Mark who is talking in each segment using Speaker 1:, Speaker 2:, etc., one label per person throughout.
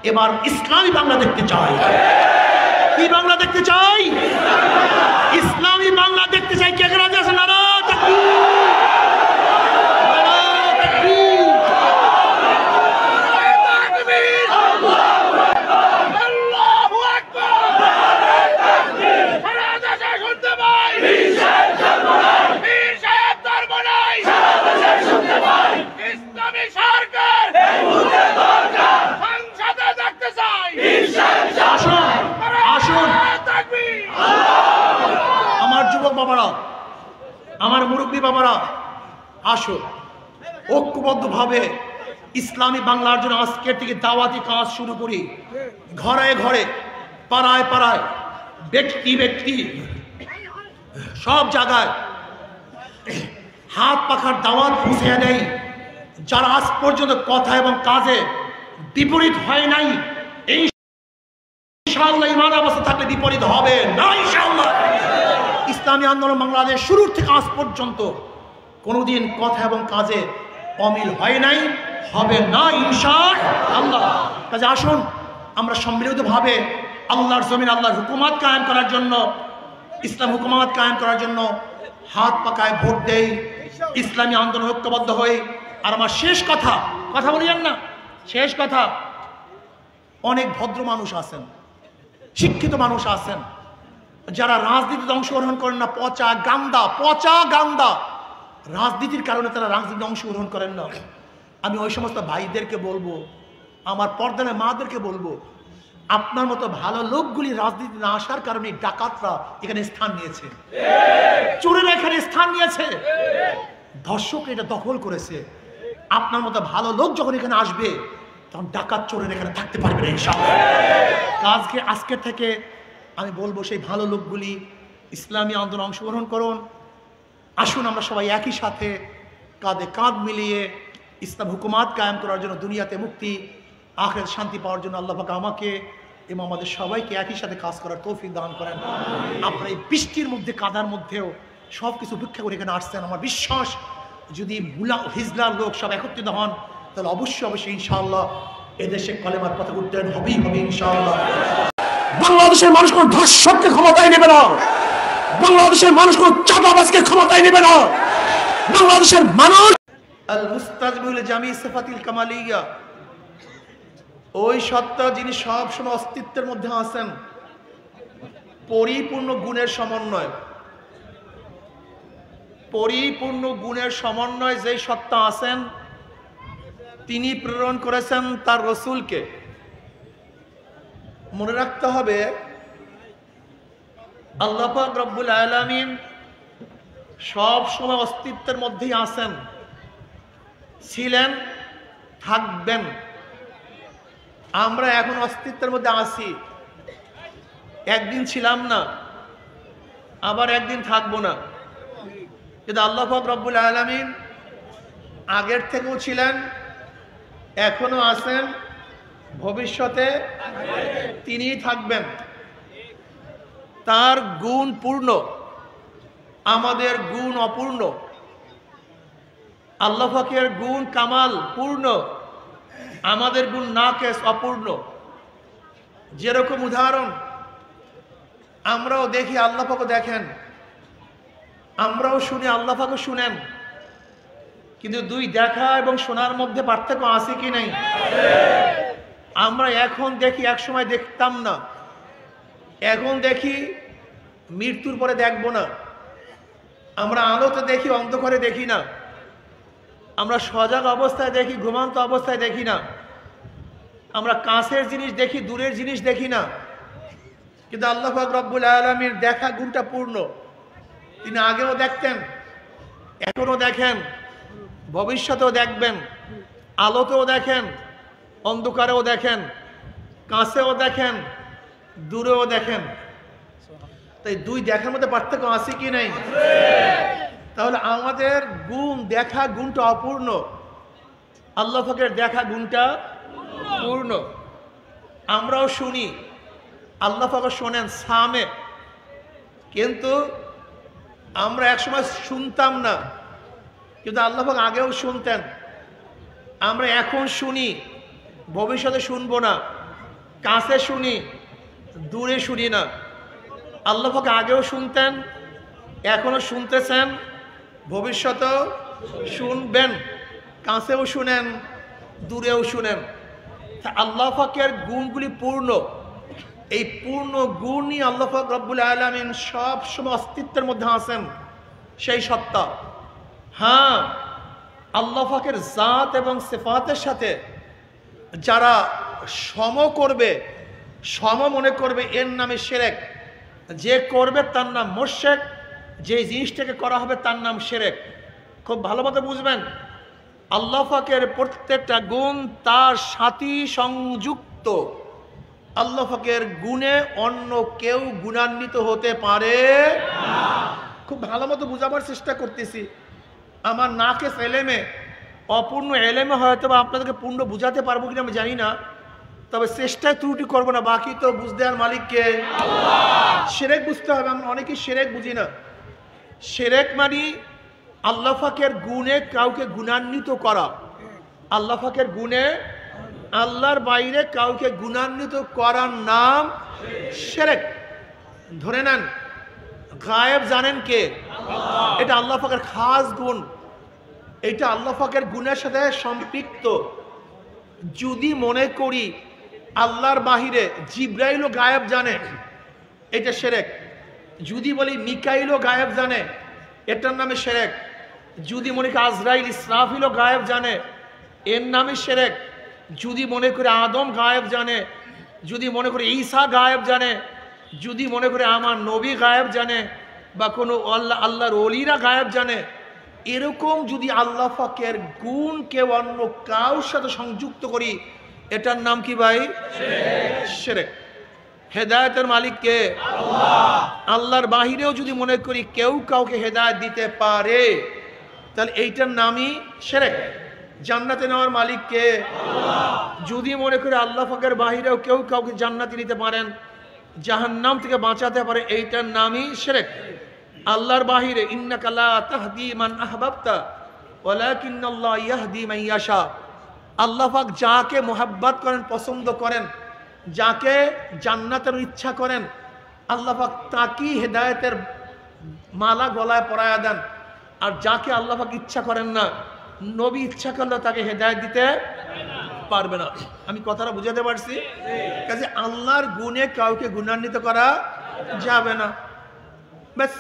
Speaker 1: এবার ইসলামী বাংলা দেখতে চাই। কি বাংলা দেখতে চাই? ইসলামী বাংলা দেখতে চাই। কে রাজি আছেন? নারা তাকবীর, নারা তাকবীর। আল্লাহু আকবার, আল্লাহু আকবার। সারা দেশে শুনতে পাই পীর সাহেব ধর্ম নাই, পীর সাহেব ধর্ম নাই। সারা দেশে শুনতে পাই ইসলামী সরকার এই মুহূর্তে দরকার। সংসদে দেখতে চাই পীর সাহেব। আসুন আসুন আমার যুবক বাবারা, আমার মুরব্বী বাবারা, আসো ঐক্যবদ্ধভাবে ইসলামী বাংলার জন্য আজকের থেকে দাওয়াতি কাজ শুরু করি। ঘরে ঘরে, পাড়ায় পাড়ায়, ব্যক্তি ব্যক্তি, সব জায়গায় হাত পাখার দাওয়াত পৌঁছে দেয়। যারা আজ পর্যন্ত কথা এবং কাজে বিপরীত হয় নাই, এই ইনশাআল্লাহ ঈমান অবস্থা থাকলে বিপরীত হবে না ইনশাআল্লাহ। ইসলামী আন্দোলন বাংলাদেশ শুরুর থেকে আজ পর্যন্ত কোনোদিন কথা এবং কাজে অমিল হয় নাই, হবে না ইনশাআল্লাহ। কাজে আসুন আমরা সম্মিলিতভাবে আল্লাহর জমিন, আল্লাহর হুকুমত কায়েম করার জন্য, ইসলাম হুকুমত কায়েম করার জন্য হাত পাকায় ভোট দেই, ইসলামী আন্দোলন ঐক্যবদ্ধ হই। আর আমার শেষ কথা বলিয়েন না, শেষ কথা, অনেক ভদ্র মানুষ আছেন, শিক্ষিত মানুষ আছেন, যারা রাজনীতিতে অংশগ্রহণ করেন না। পচা গান্দা রাজনীতির কারণে তারা রাজনীতিতে অংশগ্রহণ করেন না। আমি ওই সমস্ত ভাইদেরকে বলবো, আমার পর্দার মাদেরকে বলবো, আপনার মতো ভালো লোকগুলি রাজনীতি না আসার কারণে ডাকাতরা এখানে স্থান নিয়েছে, চোরেরা এখানে স্থান নিয়েছে, ধর্ষক এটা দখল করেছে। আপনার মতো ভালো লোক যখন এখানে আসবে তখন ডাকাত চোরের এখানে থাকতে পারবে না ইনশাআল্লাহ। আজকে থেকে আমি বলবো সেই ভালো লোকগুলি ইসলামী আন্দোলনে অংশগ্রহণ করুন। আসুন আমরা সবাই একই সাথে কাঁধে কাঁধ মিলিয়ে ইসলাম হুকুমত কায়েম করার জন্য, দুনিয়াতে মুক্তি, আখিরাতে শান্তি পাওয়ার জন্য আল্লাহ পাক আমাকে এবং আমাদের সবাইকে একই সাথে কাজ করার তৌফিক দান করেন। আপনারা এই বৃষ্টির মধ্যে, কাদার মধ্যেও সব কিছু উপেক্ষা করে এখানে আসছেন। আমার বিশ্বাস যদি হিজলার লোক সব একত্রিত হন তাহলে অবশ্যই ইনশাআল্লাহ এদেশে কলেমার পথে উত্তরণ হবেই হবে ইনশাআল্লাহ। বাংলাদেশের মানুষ কোন ধর্ষককে ক্ষমতায় নেবে না, বাংলাদেশের মানুষ কোন চাঁদাবাজকে ক্ষমতায় নেবে না। বাংলাদেশের মানুষ আল মুস্তাজবিউল জামি সিফাতিল কামালিয়া, ওই সত্তা যিনি সব সময় অস্তিত্বের মধ্যে আছেন, পরিপূর্ণ গুণের সমন্বয়, পরিপূর্ণ গুণের সমন্বয় যেই সত্তা আছেন, তিনি প্রেরণ করেছেন তার রসুলকে। মনে রাখতে হবে আল্লাহ পাক রব্বুল আলামিন সব সময় অস্তিত্বের মধ্যেই আছেন, ছিলেন, থাকবেন। আমরা এখন অস্তিত্বের মধ্যে আছি, একদিন ছিলাম না, আবার একদিন থাকবো না। কিন্তু আল্লাহ পাক রব্বুল আলামিন আগের থেকেও ছিলেন, এখনো আছেন, ভবিষ্যতে তিনিই থাকবেন। তার গুণ পূর্ণ, আমাদের গুণ অপূর্ণ। আল্লাহ পাকের গুণ কামাল পূর্ণ, আমাদের গুণ নাকেস, অপূর্ণ। যেরকম উদাহরণ, আমরাও দেখি, আল্লাহ পাকও দেখেন, আমরাও শুনি, আল্লাহ পাকও শুনেন, কিন্তু দুই দেখা এবং শোনার মধ্যে পার্থক্য আছে কি নেই? আমরা এখন দেখি, এক সময় দেখতাম না, এখন দেখি, মৃত্যুর পরে দেখবো না। আমরা আলোতে দেখি, অন্ধকারে দেখি না। আমরা সজাগ অবস্থায় দেখি, ঘুমন্ত অবস্থায় দেখি না। আমরা কাছের জিনিস দেখি, দূরের জিনিস দেখি না। কিন্তু আল্লাহ পাক রব্বুল আলামিন দেখা গুণটা পূর্ণ। তিনি আগেও দেখতেন, এখনো দেখেন, ভবিষ্যতেও দেখবেন। আলোতেও দেখেন, অন্ধকারেও দেখেন, কাছেও দেখেন, দূরেও দেখেন। তাই দুই দেখার মধ্যে পার্থক্য আছে কি নেই? তাহলে আমাদের গুণ, দেখা গুণটা অপূর্ণ, আল্লাহ পাকের দেখা গুণটা পূর্ণ। আমরাও শুনি, আল্লাহ পাকও শোনেন, সামে। কিন্তু আমরা একসময় শুনতাম না, কিন্তু আল্লাহ পাক আগেও শুনতেন। আমরা এখন শুনি, ভবিষ্যতে শুনবো না, কাছে শুনি, দূরে শুনি না। আল্লাহ পাক আগেও শুনতেন, এখনো শুনতেছেন, ভবিষ্যতেও শুনবেন, কাছেও শুনেন, দূরেও শুনেন। আল্লাহ পাকের গুণগুলি পূর্ণ, এই পূর্ণ গুণই আল্লাহ পাক রব্বুল আলামিন সব সময় অস্তিত্বের মধ্যে আছেন, সেই সত্তা। হ্যাঁ, আল্লাহ পাকের জাত এবং সিফাতের সাথে যারা সম করবে, সম মনে করবে, এর নামে শিরক। যে করবে তার নাম মুশরিক, যে জিনিসটাকে করা হবে তার নাম শিরক। খুব ভালো মতো বুঝবেন, আল্লাহ পাকের প্রত্যেকটা গুণ তার সাথী সংযুক্ত। আল্লাহ পাকের গুণে অন্য কেউ গুণান্বিত হতে পারে না। খুব ভালো মতো বুঝাবার চেষ্টা করতেছি। আমার নাকেস এলেমে, অপূর্ণ এলেমে হয়তো বা আপনাদেরকে পূর্ণ বুঝাতে পারবো কিনা আমি জানি না, তবে চেষ্টায় ত্রুটি করবো না। বাকি তো বুঝতে আর মালিককে। শিরক বুঝতে হবে। আমরা অনেকেই শিরক বুঝি না। শিরক মানে আল্লাহ পাকের গুণে কাউকে গুণান্বিত করা। আল্লাহ পাকের গুণে আল্লাহর বাইরে কাউকে গুণান্বিত করার নাম শিরক। ধরে নেন, গায়েব জানেন কে? এটা আল্লাহ পাকের খাস গুণ, এটা আল্লাহ পাকের গুণের সাথে সম্পৃক্ত। যদি মনে করি আল্লাহর বাহিরে জিব্রাইলও গায়েব জানে, এটা শিরক। যদি বলি মিকাইলও গায়েব জানে, এটার নামে শিরক। যদি মনে করি আজরাইল ইসরাফিলও গায়েব জানে, এর নামে শিরক। যদি মনে করি আদম গায়েব জানে, যদি মনে করি ঈসা গায়েব জানে, যদি মনে করি আমার নবী গায়েব জানে, বা কোনো আল্লাহর ওলিরা গায়েব জানে, এরকম যদি আল্লাহ পাকের গুণ কেউ অন্য কারোর সাথে সংযুক্ত করি, এটার নাম কি ভাই? শিরক। হেদায়েতের মালিক কে? আল্লাহ। আল্লাহর বাহিরেও যদি মনে করি কেউ কাউকে হেদায়েত দিতে পারে, তাহলে এইটার নামই শিরক। জান্নাতে নেওয়ার মালিক কে? আল্লাহ। যদি মনে করি আল্লাহ পাকের বাহিরেও কেউ কাউকে জান্নাতে নিতে পারেন, জাহান্নাম থেকে বাঁচাতে পারে, এইটার নামই শিরক। আল্লাহর বাহিরে ইন্নাকা লা তাহদি মান আহবাবতা ওয়ালাকিন্নাল্লাহ ইয়াহদি মান ইয়াশা। আল্লাহ পাক যাকে মোহাব্বত করেন, পছন্দ করেন, যাকে জান্নাতের ইচ্ছা করেন, আল্লাহ পাক তাকেই হেদায়েতের মালা গলায় পরায়া দেন। আর যাকে আল্লাহ পাক ইচ্ছা করেন না, নবী ইচ্ছা করলে তাকে হেদায়েত দিতে পারবে না। আমি কথাটা বুঝাতে পারছি? কাজে আল্লাহর গুণে কাউকে গুণান্বিত করা যাবে না। ব্যাস,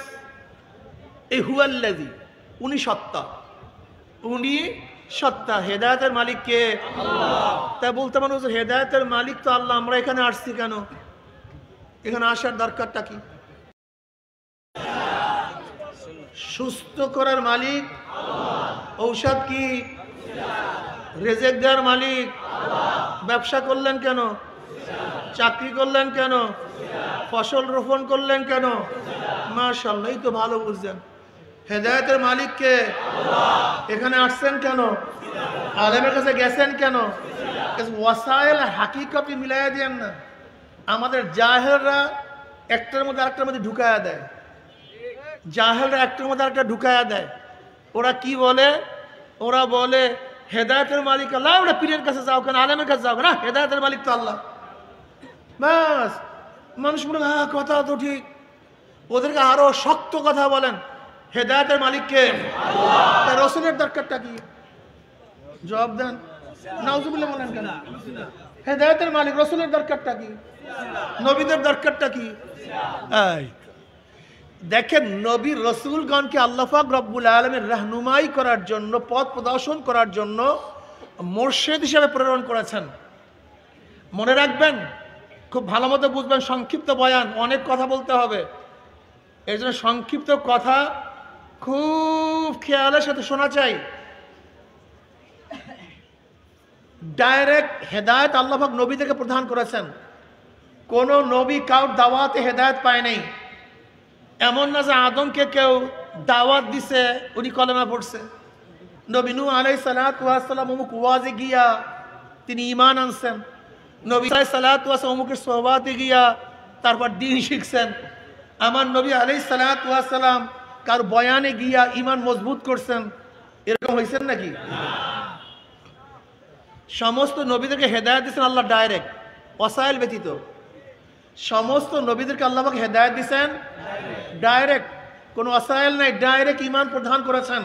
Speaker 1: এই হুয়াল্লাযী, উনি সত্তা, উনি সত্তা। হেদায়েতের মালিক কে? আল্লাহ। তাই বলতে মানুষ হেদায়েতের মালিক তো আল্লাহ, আমরা এখানে আসছি কেন? এখানে আসার দরকারটা কি? সুস্থ করার মালিক আল্লাহ। ঔষধ কি? রেজেক দেওয়ার মালিক আল্লাহ। ব্যবসা করলেন কেন? চাকরি করলেন কেন? ফসল রোপণ করলেন কেন? মাশাআল্লাহ, এই তো ভালো বুঝছেন। হেদায়েতের মালিক কে? আল্লাহ। এখানে আসছেন কেন? আলেমের কাছে গেছেন কেন? ওয়াসাইল হাকিকত মিলাইয়া দেন না। আমাদের জাহেলরা একটার মধ্যে আরেকটার মধ্যে ঢুকায়া দেয়। জাহেলরা একটার মধ্যে আরেকটা ঢুকায়া দেয়। ওরা কি বলে? ওরা বলে হেদায়েতের মালিক আল্লাহ। ওরা পীরের কাছে যাও কেন, আলেমের কাছে যাও কেন? হেদায়েতের মালিক তো আল্লাহ। বাস, মানুষ বলে হ্যাঁ কথা তো ঠিক। ওদেরকে আরো শক্ত কথা বলেন, হেদায়েতের মালিককে আল্লাহ। রসুলের দরকারটা কি? জবাব দেন। নাউজুবিল্লাহ বলেন কেন? হেদায়েতের মালিক, রসুলের দরকারটা কি? নবীদের দরকারটা কি? দেখেন, নবী রসুলগণকে আল্লাহ পাক রব্বুল আলামিন রাহনুমাই করার জন্য, পথ প্রদর্শন করার জন্য মুর্শিদ হিসেবে প্রেরণ করেছেন। মনে রাখবেন, খুব ভালো মতো বুঝবেন। সংক্ষিপ্ত বয়ান, অনেক কথা বলতে হবে, এই জন্য সংক্ষিপ্ত কথা খুব খেয়ালের সাথে শোনা চাই। ডাইরেক্ট হেদায়েত আল্লাহ পাক নবীদেরকে প্রদান করেছেন। কোন নবী কাউর দাওয়াতে হেদায়েত পায় নাই। এমন না যে আদমকে কেউ দাওয়াত দিছে, উনি কলেমা পড়ছে। নবী নূহ আলাইহিস সালাতু ওয়াস সালাম অমুক ওয়াজে গিয়া তিনি ঈমান আনছেন। নবী আলাইহিস সালাতু ওয়াস সালাম অমুকের সোহবাতে গিয়া তারপর দ্বীন শিখছেন। আমার নবী আলাইহিস সালাতু ওয়াস সালাম কার বয়ানে গিয়া ঈমান মজবুত করছেন। এরকম হয়েছেন নাকি? সমস্ত নবীদেরকে হেদায়েত দিয়েছেন আল্লাহ ডাইরেক্ট, ওয়াসাইল ব্যতীত। সমস্ত নবীদেরকে আল্লাহ পাক হেদায়েত দিয়েছেন ডাইরেক্ট, কোনো ওয়াসাইল নাই, ডাইরেক্ট ঈমান প্রদান করেছেন।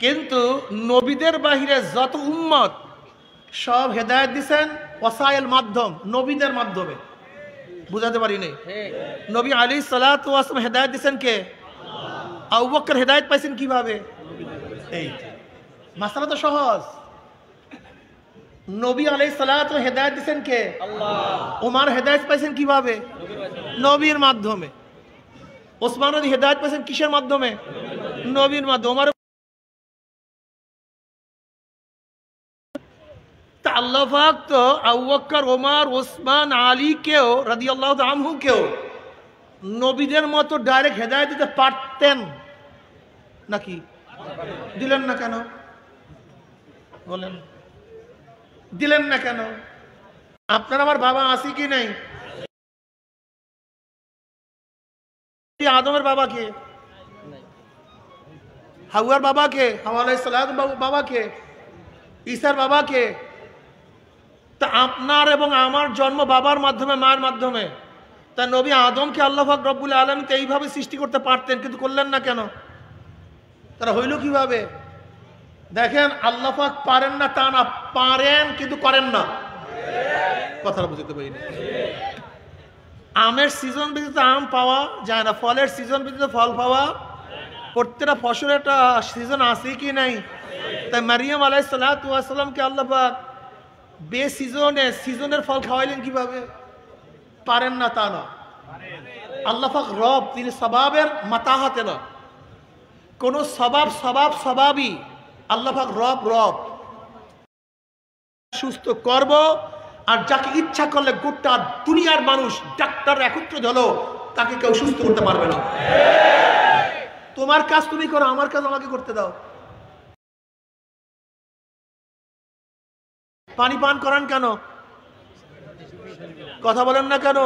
Speaker 1: কিন্তু নবীদের বাহিরে যত উম্মত সব হেদায়েত দিয়েছেন ওয়াসাইল মাধ্যম, নবীদের মাধ্যমে। বুঝাতে পারি নাই? নবী আলাইহিস সালাতু ওয়াস সালাম হেদায়েত দিয়েছেন কে? আবু বকর হেদায়েত পাইছেন কিভাবে? এই মাসালা তো সহজ। নবী আলাইহিস সালাতু হেদায়েত দিয়েছেন কে? আল্লাহ। ওমর হেদায়েত পাইছেন কিভাবে? নবীর মাধ্যমে। ওসমান রাদি হেদায়েত পাইছেন কিসের মাধ্যমে? নবীর মাধ্যমে। ওমর তা আল্লাহ পাক তো আবু বকর, ওমর, ওসমান, আলী কেও রাদিয়াল্লাহু আনহু কেও নবীদের মতো ডাইরেক্ট হেদায়েত দিতে পারতেন নাকি? দিলেন না কেন? বলেন, দিলেন না কেন? আপনার আমার বাবা আছে কি নাই? আদমের বাবা কে? হাওয়ার বাবা কে? হাওয়া আলাইহিস সালাম বাবা কে? ঈসার বাবা কে? তা আপনার এবং আমার জন্ম বাবার মাধ্যমে, মায়ের মাধ্যমে। তা নবী আদমকে আল্লাহ পাক রব্বুল আলামিন তো এইভাবে সৃষ্টি করতে পারতেন, কিন্তু করলেন না কেন? তারা হইল কিভাবে? দেখেন, আল্লাহ পাক পারেন না তা না, পারেন কিন্তু করেন না। কথাটা বুঝতে পারি না। আমের সিজন ব্যতীত আম পাওয়া যায় না, ফলের সিজন ব্যতীত ফল পাওয়া। প্রত্যেকটা ফসলের একটা সিজন আছে কি নাই? তাই মারিয়াম আলাইহিস সালাতু ওয়াস সালামকে আল্লাহ পাক সিজনের ফল খাওয়াইলেন কিভাবে? পারেন না তা না। আল্লাহ পাক রব, তিনি সবাবের মাতাহাতে না। কোন সবাবই আল্লাহ পাক রব সুস্থ করব, আর যাকে ইচ্ছা করলে গোটা দুনিয়ার মানুষ ডাক্তার একত্রিত হলো তাকে কেউ সুস্থ করতে পারবে না। তোমার কাজ তুমি করো, আমার কাজ আমাকে করতে দাও। পানি পান করান কেন? কথা বলেন না কেন?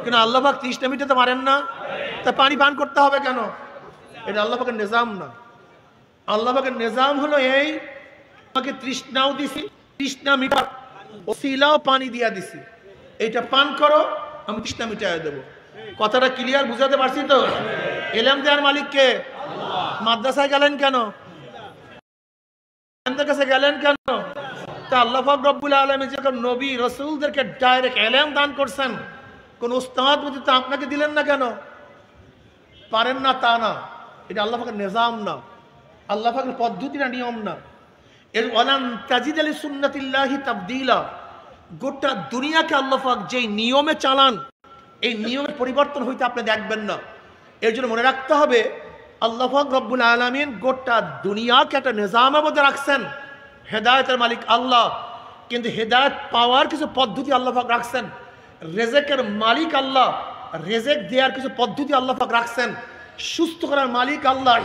Speaker 1: কেন আল্লাহ পাক তৃষ্ণা মিটাতে পারেন না? তা পানি পান করতে হবে কেন? এটা আল্লাহ পাকের নিজাম না। আল্লাহ পাকের নিজাম হলো এই, আমাকে তৃষ্ণাও দিছি, তৃষ্ণা মিটা ওসিলাও পানি দিয়া দিছি, এইটা পান করো, আমি তৃষ্ণা মিটাইয়া দেবো। কথাটা ক্লিয়ার বুঝাতে পারছি তো? ইলম দেওয়ার মালিক কে? মাদ্রাসায় গেলেন কেন? আমাদের কাছে গেলেন কেন? তা আল্লাহ পাক রব্বুল আলামিন যখন নবী রাসূলদেরকে ডাইরেক্ট ইলম দান করছেন, কোন উস্তাদ ব্যতীত আপনাকে দিলেন না কেন? পারেন না তা না, এটা আল্লাহ পাকের নিজাম না, আল্লাহ পাকের পদ্ধতি না, নিয়ম না। এর ওয়ালান তাজিদ লি সুন্নাতিল্লাহি তাবদীলা। গোটা দুনিয়াকে আল্লাহ পাক যেই নিয়মে চালান, এই নিয়মের পরিবর্তন হইতে আপনি দেখবেন না। এর জন্য মনে রাখতে হবে, আল্লাহ পাক রব্বুল আলামিন গোটা দুনিয়াকে একটা নিজামের মধ্যে রাখছেন। হেদায়েতের মালিক আল্লাহ, কিন্তু হেদায়েত পাওয়ার কিছু পদ্ধতি আল্লাহ পাক রাখছেন। রেজেকের মালিক আল্লাহ, রেজেক দেওয়ার কিছু পদ্ধতি আল্লাহ পাক রাখছেন। সুস্থ করার মালিক আল্লাহ,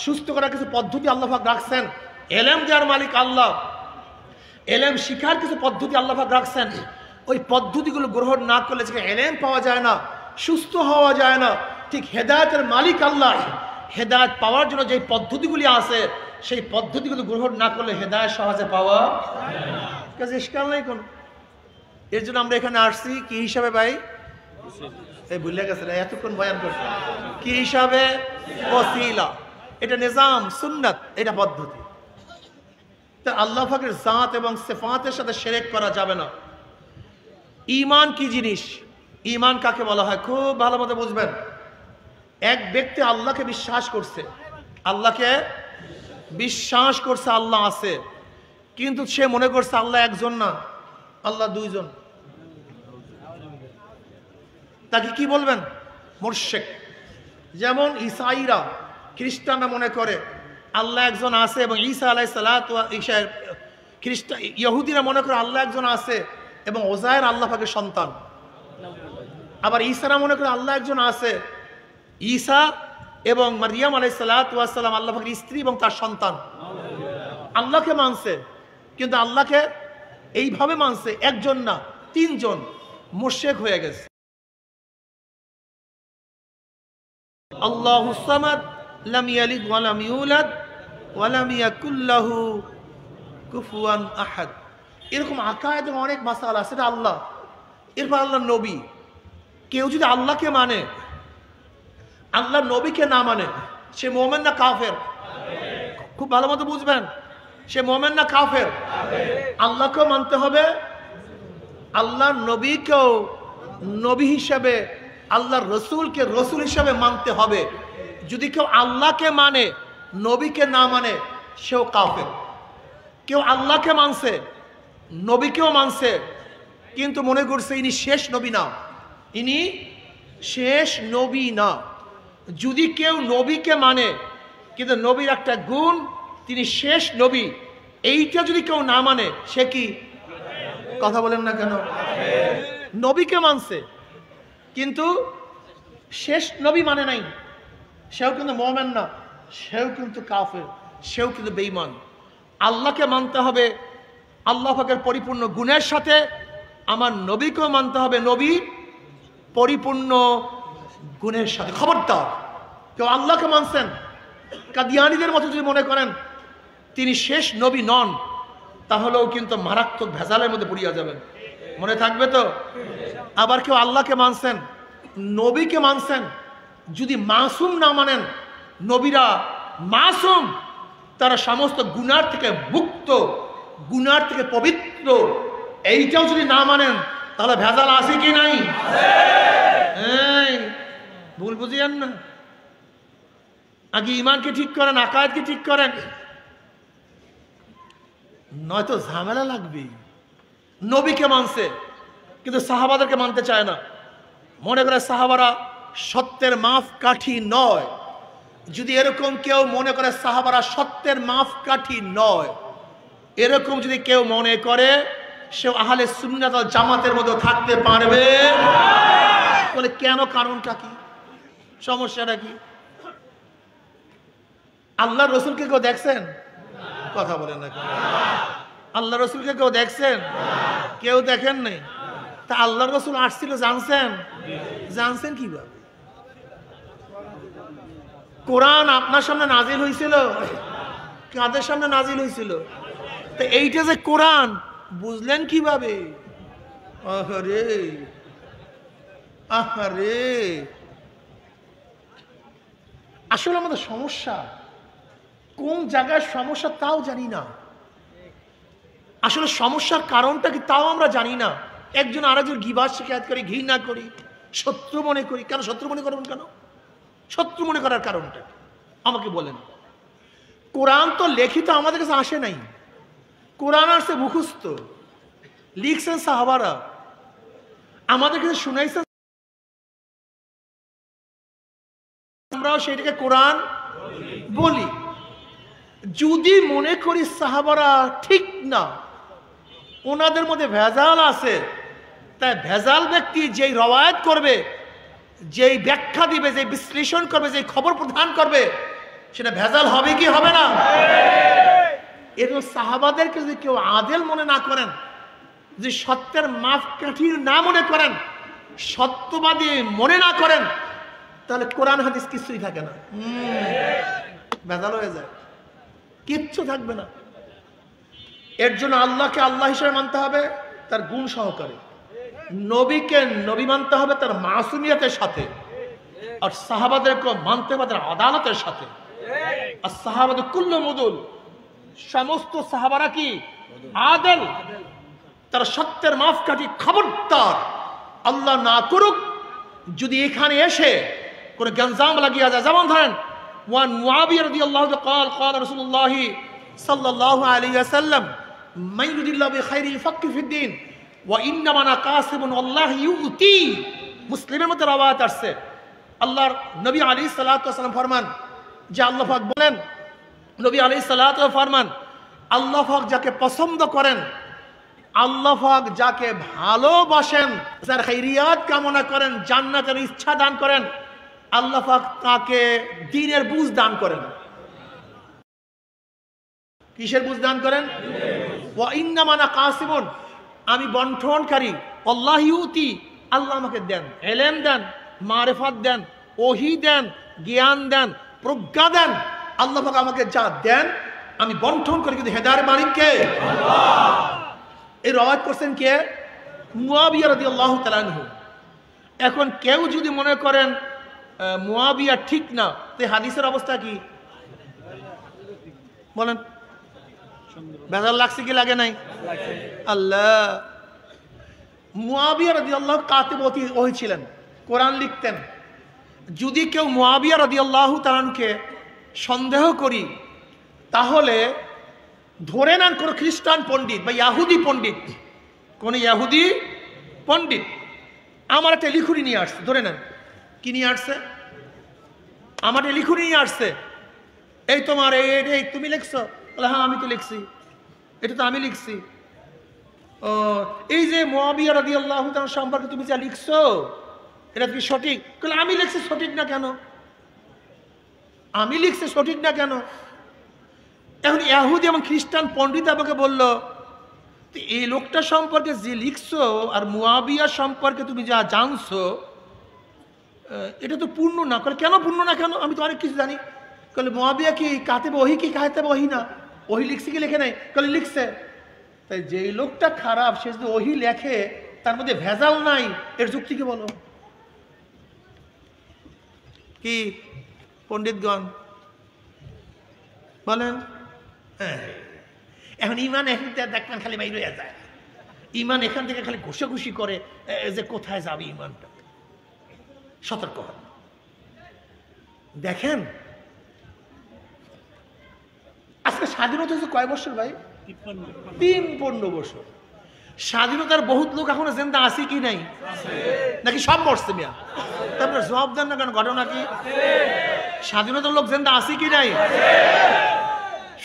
Speaker 1: সুস্থ করার কিছু পদ্ধতি আল্লাহ পাক রাখছেন। এলেম দেওয়ার মালিক আল্লাহ, এলেম শিখার কিছু পদ্ধতি আল্লাহ পাক রাখছেন। ওই পদ্ধতিগুলো গ্রহণ না করলে যে এলেম পাওয়া যায় না, সুস্থ হওয়া যায় না। ঠিক হেদায়েতের মালিক আল্লাহ, হেদায়েত পাওয়ার জন্য যে পদ্ধতিগুলি আছে, সেই পদ্ধতিগুলো গ্রহণ না করলে হেদায়েত সহজে পাওয়া কাজে ইশকাল নাই কোন। এর জন্য আমরা এখানে আসছি কি হিসাবে ভাই? এই ভুলে গেছে, এতক্ষণ বয়ান করছি কি হিসাবে? ওসিলা। এটা নিজাম, সুন্নাত, এটা পদ্ধতি। তা আল্লাহ পাকের জাত এবং সিফাতের সাথে শিরক করা যাবে না। ঈমান কি জিনিস? ঈমান কাকে বলা হয় খুব ভালো মতো বুঝবেন। এক ব্যক্তি আল্লাহকে বিশ্বাস করছে, আল্লাহকে বিশ্বাস করছে আল্লাহ আছে, কিন্তু সে মনে করছে আল্লাহ একজন না, আল্লাহ দুইজন। তাকে কি বলবেন? মুশরিক। যেমন ঈসাইরা, খ্রিস্টানরা মনে করে আল্লাহ একজন আছে এবং ঈসা আলাইহিস সালাতু ইহুদিরা মনে করে আল্লাহ একজন আছে এবং ওজায়ের আল্লাহ পাকের সন্তান। আবার ঈসারা মনে করে আল্লাহ একজন আছে, ঈসা এবং মারিয়াম আলাইহিস সালাতু ওয়াস সালাম আল্লাহ পাকের স্ত্রী এবং তার সন্তান। আল্লাহকে মানছে, কিন্তু আল্লাহকে এইভাবে মানছে, একজন না তিনজন। মুশরিক হয়ে গেছে। আল্লাহুস সামাদ লাম ইয়ালিদ ওয়া লাম ইউলাদ ওয়া লাম ইয়াকুল লাহু কুফুয়ান আহাদ। এরকম আকায়েদের অনেক মাসালা, সেটা আল্লাহ। এরপর আল্লাহ নবী। কেউ যদি আল্লাহকে মানে, আল্লাহ নবীকে না মানে, সে মোমেন না কাফের? খুব ভালো মতো বুঝবেন, সে মোমেন না কাফের? আল্লাহকেও মানতে হবে, আল্লাহ নবীকেও নবী হিসাবে, আল্লাহর রসুলকে রসুল হিসাবে মানতে হবে। যদি কেউ আল্লাহকে মানে নবীকে না মানে, সেও কাফের। কেউ আল্লাহকে মানছে, নবীকেও মানছে, কিন্তু মনে করছে ইনি শেষ নবী না, ইনি শেষ নবী না। যদি কেউ নবীকে মানে, কিন্তু নবীর একটা গুণ তিনি শেষ নবী, এইটা যদি কেউ না মানে, সে কি? কথা বলেন না কেন? নবীকে মানছে কিন্তু শেষ নবী মানে নাই, সেও কিন্তু মুমিন না, সেও কিন্তু কাফের, সেও কিন্তু বেঈমান। আল্লাহকে মানতে হবে আল্লাহ পাকের পরিপূর্ণ গুণের সাথে, আমার নবীকেও মানতে হবে নবীর পরিপূর্ণ গুণের সাথে। খবরদার কেউ আল্লাহকে মানছেন, কাদিয়ানীদের মতো যদি মনে করেন তিনি শেষ নবী নন, তাহলেও কিন্তু মারাত্মক ভেজালের মধ্যে পড়িয়া যাবেন, মনে থাকবে তো? আবার কেউ আল্লাহকে মানছেন, নবীকে মানছেন, যদি মাসুম না মানেন, নবীরা মাসুম, তারা সমস্ত গুনার থেকে মুক্ত, গুনার থেকে পবিত্র, এইটাও যদি না মানেন, তাহলে ভেজাল আছে কি নাই? ভুল বুঝিয়েন না, আগে ইমানকে ঠিক করেন, আকায়েদকে ঠিক করেন, নয়তো ঝামেলা লাগবে। নবীকে মানছে কিন্তু সাহাবাদেরকে মানতে চায় না, মনে করে সাহাবারা সত্যের মাপকাঠি নয়। যদি এরকম কেউ মনে করে সাহাবারা সত্যের মাপকাঠি নয়, এরকম যদি কেউ মনে করে, সে আহলে সুন্নাত ওয়াল জামাতের মধ্যে থাকতে পারবে বলে কেন? কারণটা কি? সমস্যাটা কি? আল্লাহ রসুলকে কেউ দেখছেন? কথা বলেন না। আল্লাহ রসুলকে কেউ দেখছেন? কেউ দেখেন নাই। তা আল্লাহ রসুল আসছিল জানছেন? জানছেন কিভাবে? কোরআন আপনার সামনে নাজিল হয়েছিল, কাদের সামনে নাজিল হয়েছিল? তো এইটা যে কোরআন, বুঝলেন কিভাবে? আহারে আহারে, আসলে আমাদের সমস্যা কোন জায়গায় সমস্যা তাও জানি না, আসলে সমস্যার কারণটা কি তাও আমরা জানি না। একজন আরেকজন গিবত শিকায়ত করি, ঘৃণা করি, শত্রু মনে করি। কেন শত্রু মনে করবেন? কেন শত্রু মনে করার কারণটা আমাকে বলেন। কোরআন তো লিখিত আমাদের কাছে আসে নাই, কোরআন আসছে মুখস্থ, লিখছেন সাহাবারা, আমাদের কাছে শুনাইছেন, আমরাও সেটাকে কোরআন বলি। যদি মনে করি সাহাবারা ঠিক না, ওনাদের মধ্যে ভেজাল আছে, তাই ভেজাল ব্যক্তি যেই রওয়ায়াত করবে, যেই ব্যাখ্যা দিবে, যেই বিশ্লেষণ করবে, যেই খবর প্রদান করবে, সেটা ভেজাল হবে কি হবে না? এরকম সাহাবাদেরকে যদি কেউ আদেল মনে না করেন, যে সত্যের মাপকাঠির না মনে করেন, সত্যবাদী মনে না করেন, তাহলে কোরআন হাদিস কিছুই থাকে না, ভেজাল হয়ে যায়, কিচ্ছু থাকবে না। এর জন্য আল্লাহকে আল্লাহ হিসেবে মানতে হবে তার গুণ সহকারে, নবীকে নবী মানতে হবে তার মাসুমিয়তের সাথে, আর সাহাবাদেরকে মানতে হবে তার আদালতের সাথে। আর সাহাবাদের কুল্লু মুদুল, সমস্ত সাহাবারা কি আদল, তারা সত্যের মাপকাঠি। খবরদার আল্লাহ না করুক যদি এখানে এসে কোনো গঞ্জাম লাগিয়ে যায়। যেমন ধরেন ওয়ান মুআবিয়া রাদিয়াল্লাহু তাআলা قال قال رسول الله صلى الله عليه وسلم من يريد الله بخير يفقهه في الدين وانما انا قاسم والله يؤتي। মুসলিমের মধ্যে রওয়ায়াত আছে, আল্লাহর নবী আলাইহিস সালাতু ওয়াস সালাম ফরমান যে আল্লাহ পাক বলেন, নবী আলাইহিস সালাতু ওয়াস ফরমান, আল্লাহ পাক যাকে পছন্দ করেন, আল্লাহ পাক যাকে ভালোবাসেন, যার খাইরিয়াত কামনা করেন, জান্নাতের ইচ্ছা দান করেন, আল্লাহ পাক তাকে দ্বীনের বুঝ দান করেন। কিসের বুঝ দান করেন? ওয়া ইন্নামা আনা কাসিমুন, আমি বন্টনকারী। আল্লাহ ইউতি, আল্লাহ আমাকে দেন, ইলম দেন, মারিফাত দেন, ওহী দেন, জ্ঞান দেন, প্রজ্ঞা দেন। আল্লাহ পাক আমাকে যা দেন আমি বন্টন করি, কিন্তু হেদায়েতের মালিক কে? আল্লাহ। এই রওয়ায়াত করছেন কে? মুয়াবিয়া রাদিয়াল্লাহু তাআলা আনহু। এখন কেউ যদি মনে করেন মুয়াবিয়া ঠিক না, তো হাদিসের অবস্থা কি বলেন? বেজার লাগছে কি লাগে নাই? আল্লাহ। মুয়াবিয়া রাদিয়াল্লাহু কাতিব ওহী ছিলেন, কোরআন লিখতেন। যদি কেউ মুয়াবিয়া রাদিয়াল্লাহু তাআলাকে সন্দেহ করি, তাহলে ধরে নেন কোন খ্রিস্টান পণ্ডিত বা ইয়াহুদি পণ্ডিত, কোন ইয়াহুদি পণ্ডিত আমার একটা লিখুনি নিয়ে আসছে, ধরে নেন কি নিয়ে আসছে? আমার একটা লিখুনি নিয়ে আসছে, এই তোমার এই তুমি লিখছো? বলে হ্যাঁ আমি তো লিখছি, এটা তো আমি লিখছি। ও, এই যে মুয়াবিয়া রাদিয়াল্লাহু তাআলা সম্পর্কে তুমি যা লিখছো, এটা কি সঠিক? বলে আমি লিখছি, সঠিক না কেন? আমি লিখছি, সঠিক না কেন? এখন ইহুদি এবং খ্রিস্টান পণ্ডিত আমাকে বলল, এই লোকটা সম্পর্কে যে লিখছো আর মুয়াবিয়া সম্পর্কে তুমি যা জানছো, এটা তো পূর্ণ না। করে কেন পূর্ণ না কেন? আমি তো অনেক কিছু জানি। বলে মুয়াবিয়া কি কাতেব ওহী কি কাতেব ওহী না? ওহী লিখছে কি লেখে নাই? বলে লিখছে। তাই যেই লোকটা খারাপ, সে যদি ওহী লেখে, তার মধ্যে ভেজাল নাই, এর যুক্তি কি বলো? কি পণ্ডিতগণ বলেন? হ্যাঁ, এখন ইমান এখান থেকে দেখবেন খালি বাইরে যায়, ইমান এখান থেকে খালি ঘুষাঘুষি করে যে কোথায় যাবে ইমানটা। সতর্ক হন। দেখেন আজকে স্বাধীনতা হচ্ছে কয় বছর ভাই? 53 বছর। স্বাধীনতার বহুত লোক এখনো জিন্দা আছে কি নাই? নাকি সব মরছে মিয়া? তারপরে জবাব দেন না কেন? ঘটনা কি? স্বাধীনতার লোক জিন্দা আছে কি নাই?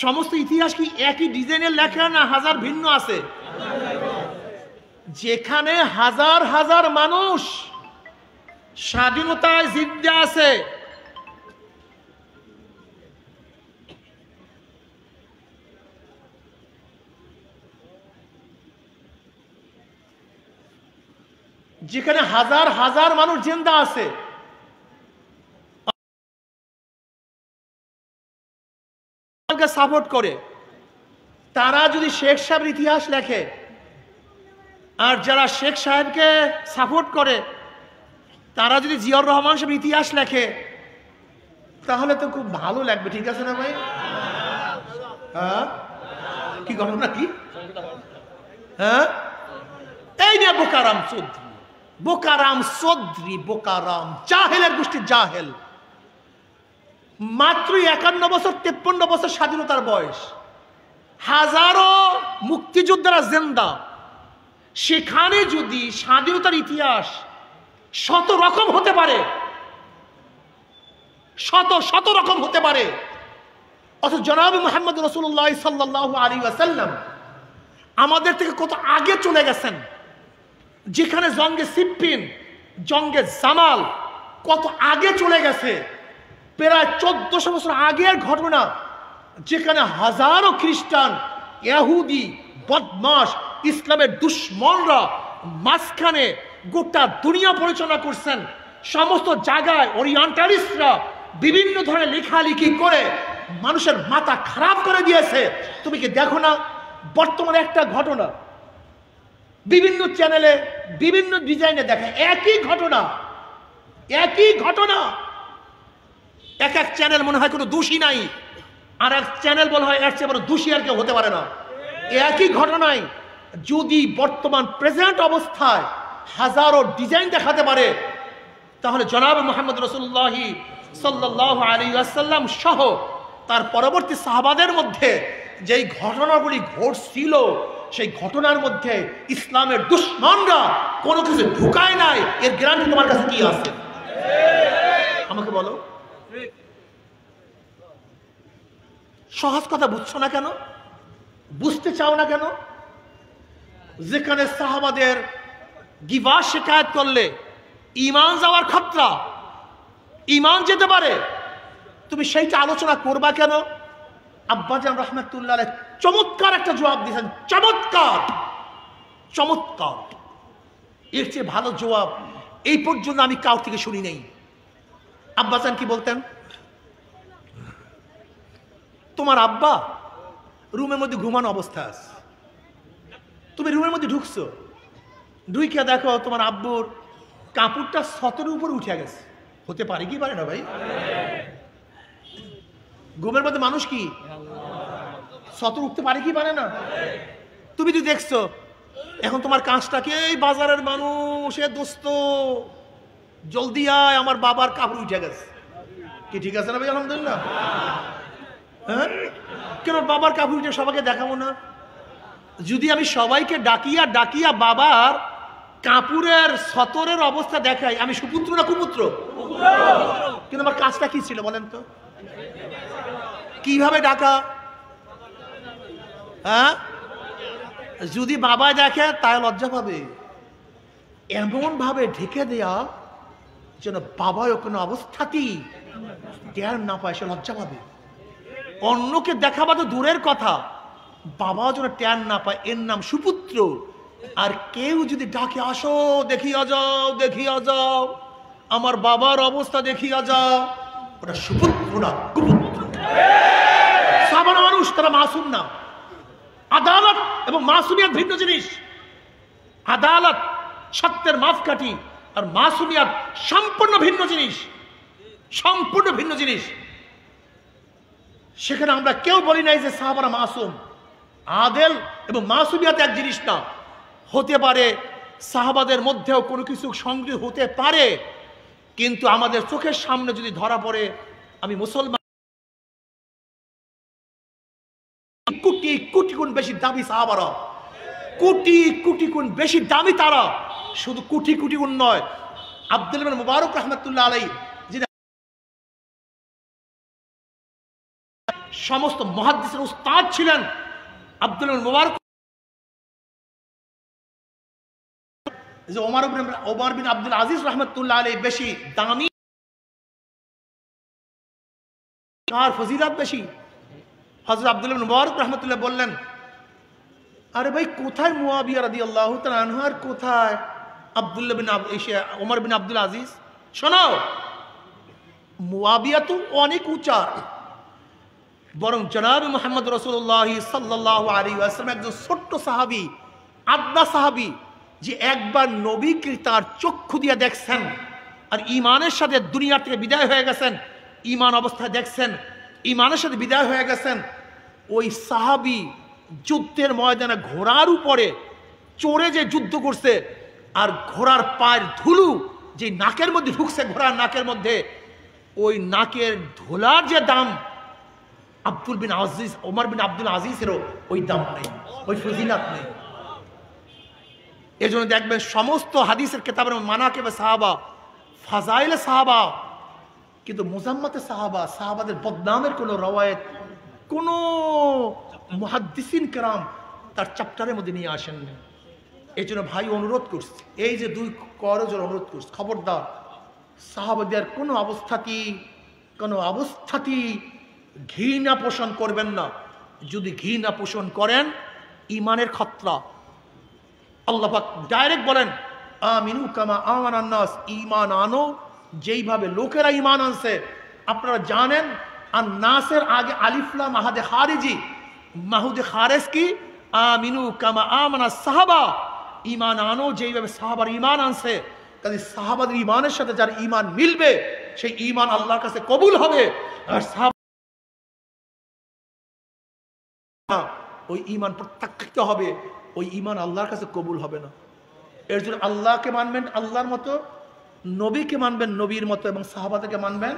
Speaker 1: সমস্ত ইতিহাস কি একই ডিজাইনের লেখা না হাজার ভিন্ন আছে? যেখানে হাজার হাজার মানুষ স্বাধীনতায় জিদ্দা আছে, যেখানে হাজার হাজার মানুষ জিন্দা আছে, সাপোর্ট করে, তারা যদি শেখ সাহেবের ইতিহাস লেখে, আর যারা শেখ সাহেবকে সাপোর্ট করে তারা যদি জিয়াউর রহমান সাহেবের ইতিহাস লেখে, তাহলে তো খুব ভালো লাগবে। ঠিক আছে না ভাই? হ্যাঁ, কি ঘটনা কি? হ্যাঁ, এই নিয়ে বোকারাম চৌধুরী, বোকারাম চৌধুরী, বোকারাম জাহেলের গোষ্ঠী জাহেল। মাত্র 51 বছর 53 বছর স্বাধীনতার বয়স, হাজারো মুক্তিযোদ্ধারা জিন্দা। সেখানে যদি স্বাধীনতার ইতিহাস শত রকম হতে পারে, শত শত রকম হতে পারে, অথচ জনাব মুহাম্মদ রাসূলুল্লাহ সাল্লাল্লাহু আলাইহি ওয়াসাল্লাম আমাদের থেকে কত আগে চলে গেছেন। যেখানে জঙ্গে সিফফিন, জঙ্গে জামাল কত আগে চলে গেছে, প্রায় 1400 বছর আগের ঘটনা, যেখানে হাজারো খ্রিস্টান, ইহুদি, বদমাশ, ইসলামের দুশ্মনরা মাঝখানে গোটা দুনিয়া পরিচালনা করছেন। সমস্ত জায়গায় ওরিয়েন্টালিস্টরা বিভিন্ন ধরনের লেখালেখি করে মানুষের মাথা খারাপ করে দিয়েছে। তুমি কি দেখো না বর্তমানে একটা ঘটনা বিভিন্ন চ্যানেলে বিভিন্ন ডিজাইনে দেখে, একই ঘটনা, একই ঘটনা। এক এক চ্যানেল মনে হয় কোনো দোষী নাই, আর এক চ্যানেল বলা হয় এর চেয়ে বড় দোষী আর কেউ হতে পারে না। একই ঘটনায় যদি বর্তমান প্রেজেন্ট অবস্থায় হাজারো ডিজাইন দেখাতে পারে, তাহলে জনাব মুহাম্মদ রাসূলুল্লাহ সাল্লাল্লাহু আলাইহি ওয়াসাল্লাম সহ তার পরবর্তী সাহাবাদের মধ্যে যেই ঘটনাগুলি ঘটছিল, সেই ঘটনার মধ্যে ইসলামের দুশ্মনরা কোনো কিছু ঢুকায় নাই, এর গ্যারান্টি তোমার কাছে কি আছে? আমাকে বলো। সহজ কথা বুঝছো না কেন? বুঝতে চাও না কেন? যেখানে সাহাবাদের গিবা শিকায়ত করলে ঈমান যাওয়ার খতরা, ঈমান যেতে পারে, তুমি সেইটা আলোচনা করবা কেন? আব্বাজান রাহমাতুল্লাহ আলাইহি চমৎকার একটা জবাব দিয়েছেন, চমৎকার চমৎকার। এর চেয়ে ভালো জবাব এই পর্যন্ত আমি কাউ থেকে শুনি নাই। আব্বাজান কি বলতেন? তোমার আব্বা রুমের মধ্যে ঘুমানো অবস্থা আছে, তুমি রুমের মধ্যে ঢুকছো, ঢুকে দেখো তোমার আব্বুর কাপড়টা ছতের উপর উঠে গেছে। হতে পারে কি পারে না ভাই? ঘুমের মধ্যে মানুষ কি ছতর উঠতে পারে কি পারে না? তুমি যদি দেখছো এখন তোমার কাজটাকে, এই বাজারের মানুষ, এ দোস্ত জলদি আয়, আমার বাবার কাপড় উঠে গেছে, কি ঠিক আছে না ভাই? আলহামদুলিল্লাহ। হ্যাঁ, কেন বাবার কাপড় উঠে সবাইকে দেখাবো না? যদি আমি সবাইকে ডাকিয়া ডাকিয়া বাবার কাপড়ের ছতরের অবস্থা দেখাই, আমি সুপুত্র না কুপুত্র? কিন্তু আমার কাজটা কি ছিল বলেন তো? কিভাবে ডাকা? হ্যাঁ, যদি বাবা দেখে তাই লজ্জা পাবে। এমন ভাবে ঢেকে দেয়া যেন বাবাও কোনো অবস্থাতেই টের না পায়, সে লজ্জা পাবে। অন্যকে দেখাবা তো দূরের কথা, বাবাও যেন টের না পায়, এর নাম সুপুত্র। আর কেউ যদি ডাকে, আসো দেখিয়া যাও, দেখিয়া যাও, আমার বাবার অবস্থা দেখিয়া যাও, ওটা সুপুত্র না কুপুত্র। সাধারণ মানুষ, তারা মাসুম না। আদালত এবং মাসুমিয়াত ভিন্ন জিনিস। আদালত সত্যের মাপকাঠি, আর মাসুমিয়াত সম্পূর্ণ ভিন্ন জিনিস, সম্পূর্ণ ভিন্ন জিনিস। সেখানে আমরা কেউ বলি নাই যে সাহাবারা মাসুম। আদেল এবং মাসুমিয়াত এক জিনিস না। হতে পারে সাহাবাদের মধ্যেও কোনো কিছু সংযোগ হতে পারে, কিন্তু আমাদের চোখের সামনে যদি ধরা পড়ে, আমি মুসলমান, কোটি কোটি গুণ বেশি দামি সাহাবারা, কোটি কোটি গুণ বেশি দামি তারা, শুধু কোটি কোটি গুণ নয়। আব্দুল্লাহ ইবনে মুবারক রাহমাতুল্লাহ আলাইহি, যিনি সমস্ত মুহাদ্দিসের উস্তাদ ছিলেন, আব্দুল্লাহ ইবনে মুবারক, যে ওমর বিন আব্দুল আজিজ রাহমাতুল্লাহ আলাইহি বেশি দামি, কার ফজিলত বেশি? হযরত আব্দুল্লাহ ইবনে মুবারক রাহমাতুল্লাহ বললেন, আরে ভাই কোথায় মুয়াবিয়া রাদিয়াল্লাহু তাআলা আনহু, আর কোথায় আব্দুল্লাহ বিন ওমর বিন আব্দুল আজিজ? শোনো, মুয়াবিয়া তো অনেক উঁচা, বরং জনাব মুহাম্মদ রাসূলুল্লাহ সাল্লাল্লাহু আলাইহি ওয়াসাল্লাম একজন ছোট্ট সাহাবী, আদনা সাহাবী, যে একবার নবীকে তার চক্ষু দিয়ে দেখছেন, আর ঈমানের সাথে দুনিয়া থেকে বিদায় হয়ে গেছেন, ঈমান অবস্থায় দেখছেন, ঈমানের সাথে বিদায় হয়ে গেছেন। ওই সাহাবী যুদ্ধের ময়দানে ঘোড়ার উপরে চড়ে যে যুদ্ধ করছে, আর ঘোড়ার পায়ের ধুলো যে নাকের মধ্যে ঢুকছে, ঘোড়ার নাকের মধ্যে, ওই নাকের ধুলার যে দাম আব্দুল বিন আজিজ, ওমর বিন আব্দুল আজিজেরও ওই দাম নেই, ওই ফজিলত নেই। এই জন্য দেখবেন সমস্ত হাদিসের কেতাবের মানাকিবে সাহাবা, ফাজাইলে সাহাবা, কিন্তু মুজাম্মাতে সাহাবা, সাহাবাদের বদনামের কোনো রওয়ায়েত কোনো মুহাদ্দিসিন কেরাম তার চ্যাপ্টারের মধ্যে নিয়ে আসেন না। এই জন্য ভাই অনুরোধ করছি, এই যে দুই করজোর অনুরোধ করছি, খবরদার সাহাবাদের কোনো অবস্থাতেই ঘৃণা পোষণ করবেন না। যদি ঘৃণা পোষণ করেন, ঈমানের খতরা। আল্লাহ পাক ডাইরেক্ট বলেন, আমিনু কামা আমানান নাস, ঈমান আনো যেইভাবে লোকেরা ঈমান আনছে। আপনারা জানেন আর নাসের আগে আলিফ লাম মাহাদে খারিজি, মাহুদে খারেজ কি? আমিনু কামা আমানাস সাহাবা, ঈমান আনো যেইভাবে সাহাবার ঈমান আনছে। কাজে সাহাবাদের ঈমানের সাথে যার ঈমান মিলবে, সেই ঈমান আল্লাহর কাছে কবুল হবে। আর ওই ঈমান প্রত্যাখ্যাত হবে, ওই ঈমান আল্লাহর কাছে কবুল হবে না। এর জন্য আল্লাহকে মানবেন আল্লাহর মতো, নবীকে মানবেন নবীর মতো, এবং সাহাবাদেরকে মানবেন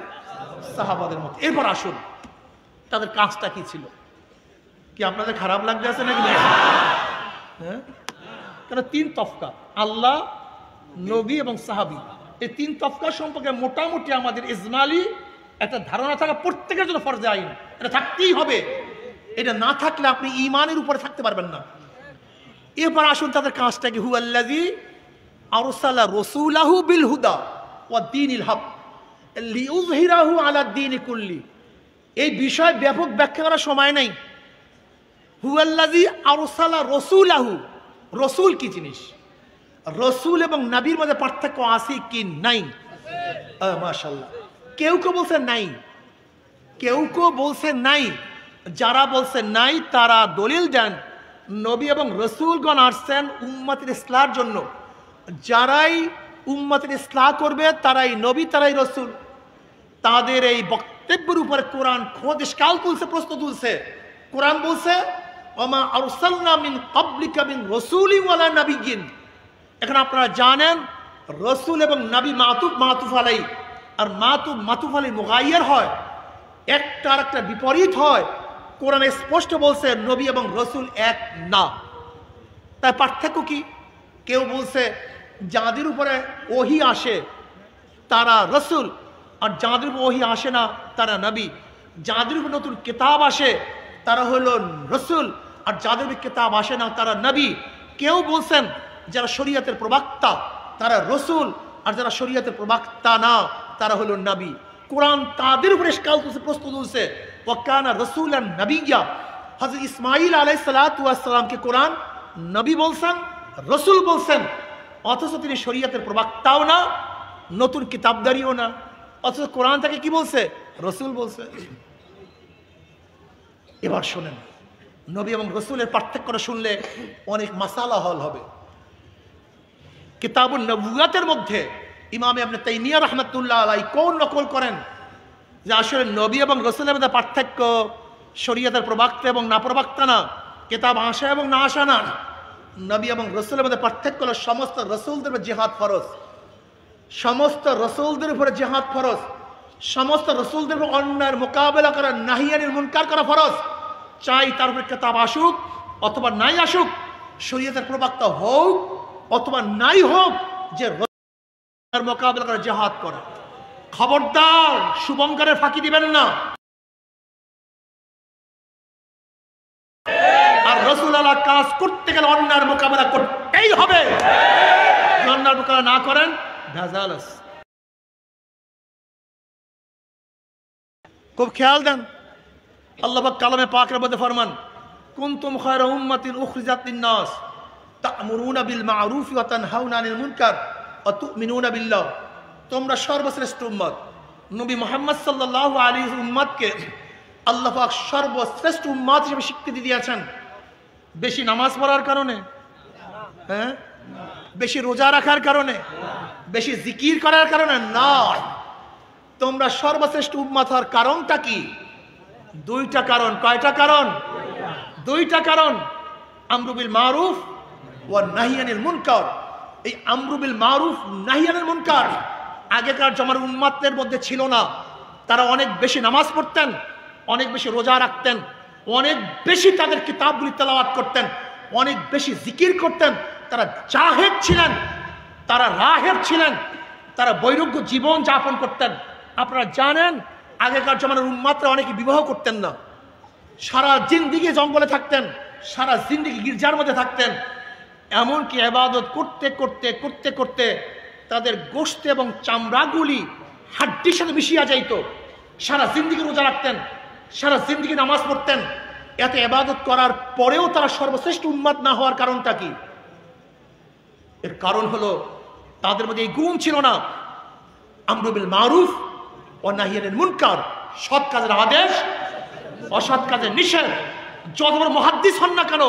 Speaker 1: সাহাবাদের মতো। এরপর আসুন তাদের কাজটা কি ছিল। কি আপনাদের খারাপ লাগতে আছে নাকি? হ্যাঁ, কেন তিন তফকা, আল্লাহ, নবী এবং সাহাবী, এই তিন তফকা সম্পর্কে মোটামুটি আমাদের ইজমালি একটা ধারণা থাকা প্রত্যেকের জন্য ফরজে আইন, এটা থাকতেই হবে। এটা না থাকলে আপনি ঈমানের উপরে থাকতে পারবেন না। এরপর আসুন তাদের কাজটা কি। হুয়াল্লাযী আরসালা রাসূলাহু বিল হুদা ওয়া দীনিল হক লিইয়ুযহিরাহু আলা দ্বীনি কুল্লি। এই বিষয় ব্যাপক ব্যাখ্যা করার সময় নাই। হুয়াল্লাযী আরসালা রাসূলাহু, রসুল কি জিনিস? রসুল এবং নবীর মধ্যে পার্থক্য আছে কি নাই? মাশাআল্লাহ। কেউ কেউ বলছে নাই, কেউ কেউ বলছে নাই। যারা বলছে নাই তারা দলিল দেন নবী এবং রসুলগণ আসছেন উম্মতের ইসলার জন্য। যারাই উম্মতের ইসলাহ করবে তারাই নবী, তারাই রসুল। তাদের এই বক্তব্যের উপরে কোরআন খোদ ইশকাল তুলছে, প্রশ্ন তুলছে। কোরআন বলছে ওমা আরসালনা মিন ক্বাবলিকা মিন রাসূলিন ওয়ালা নাবিয়্যিন। এখন আপনারা জানেন রসুল এবং নবী মাতুফ আলাই, আর মাতুফ আলাই মুগায়্যার হয়, একটা আর একটা বিপরীত হয়। কোরআনে স্পষ্ট বলছে নবী এবং রসুল এক না। তাই পার্থক্য কি? কেউ বলছে যাদের উপরে ওহী আসে তারা রসুল, আর যাদের উপর ওহী আসে না তারা নবী। যাদের উপর নতুন কিতাব আসে তারা হলো রসুল, আর যাদের উপর কিতাব আসে না তারা নবী। কেউ বলছেন যারা শরীয়তের প্রবক্তা তারা রসুল, আর যারা শরীয়তের প্রবক্তা না তারা হলো নবী। কোরআন তাদের উপরে ইশকাল তুলছে, প্রশ্ন তুলছে। ওয়া কানা রাসূলান নাবিয়্যা। হযরত ইসমাঈল আলাইহিস সালাতু ওয়াস সালামকে কোরআন নবী বলছেন, রসুল বলছেন, অথচ তিনি শরীয়তের প্রবক্তাও না, নতুন কিতাবদারিও না, অথচ কোরআন তাকে কি বলছে? রসুল বলছে। এবার শোনেন, নবী এবং রসুলের পার্থক্যটা শুনলে অনেক মাসালা হল হবে। কিতাবুন নবুয়াতের মধ্যে ইমাম ইবনে তাইমিয়া রাহমাতুল্লাহ আলাইহি কোন নকল করেন যে আসলে নবী এবং রসুলের মধ্যে পার্থক্য শরীয়তের প্রবক্তা এবং না প্রবক্তা না, কিতাব আসা এবং না আসা না। নবী এবং রসুলের মধ্যে পার্থক্য হলো সমস্ত রসুলদের উপর জিহাদ ফরজ, সমস্ত রসুলদের উপরে জিহাদ ফরজ, সমস্ত রসুলদের উপর অন্যায়ের মোকাবেলা করা, নাহি আনিল মুনকার করা ফরজ। চাই তার উপরে কিতাব আসুক অথবা নাই আসুক, শরীয়তের প্রবক্তা হোক অথবা নাই হোক, যে মোকাবেলা করে জিহাদ করা। খবরদার শুভঙ্করের ফাঁকি দিবেন না। আর রাসূল আল্লাহ কাজ করতে গেলে অন্যায়ের মোকাবেলা করতেই হবে। অন্যায়ের মোকাবেলা না করেন ভেজাল আছে। খুব খেয়াল দেন, আল্লাহ পাক কালামে পাকের মধ্যে ফরমান কুনতুম খায়রা উম্মাতিন উখরিজাত লিন-নাস তা'মুরুনা বিল মা'রুফি ওয়া তানহাউনা আনিল মুনকার ওয়া তু'মিনুনা বিল্লাহ। তোমরা সর্বশ্রেষ্ঠ উম্মত। নবী মুহাম্মদ সাল্লাল্লাহু আলাইহি উম্মতকে আল্লাহ পাক সর্বশ্রেষ্ঠ উম্মত হিসেবে স্বীকৃতি দিয়েছেন। বেশি নামাজ পড়ার কারণে? হ্যাঁ। বেশি রোজা রাখার কারণে? বেশি জিকির করার কারণে না। তোমরা সর্বশ্রেষ্ঠ উম্মত হওয়ার কারণটা কি? দুইটা কারণ। কয়টা কারণ? দুইটা কারণ। আমরু বিল মারুফ ওয়া নাহি আনিল মুনকার। এই আমরু বিল মারুফ নাহি আনিল মুনকার আগেকার জমার উম্মতের মধ্যে ছিল না। তারা অনেক বেশি নামাজ পড়তেন, অনেক বেশি রোজা রাখতেন, অনেক বেশি তাদের কিতাবগুলি তেলাওয়াত করতেন, অনেক বেশি জিকির করতেন। তারা জাহেদ ছিলেন, তারা রাহেব ছিলেন, তারা বৈরাগ্য জীবন যাপন করতেন। আপনারা জানেন আগেকার জমানার উম্মতরা অনেকে বিবাহ করতেন না, সারা জিন্দিগি জঙ্গলে থাকতেন, সারা জিন্দিগি গির্জার মধ্যে থাকতেন। এমনকি ইবাদত করতে করতে করতে করতে তাদের গোশত এবং চামড়াগুলি হাড্ডির সাথে মিশিয়া যাইত। সারা জিন্দিগি রোজা রাখতেন, সারা জিন্দিগি নামাজ পড়তেন। এত ইবাদত করার পরেও তারা সর্বশ্রেষ্ঠ উম্মত না হওয়ার কারণটা কি? এর কারণ হলো তাদের মধ্যে এই গুণ ছিল না, আমরু বিল মারুফ ওয়া নাহি আনিল মুনকার। সৎ কাজের আদেশ, অসৎ কাজের নিষেধ। যত বড় মুহাদ্দিস হন না কেন,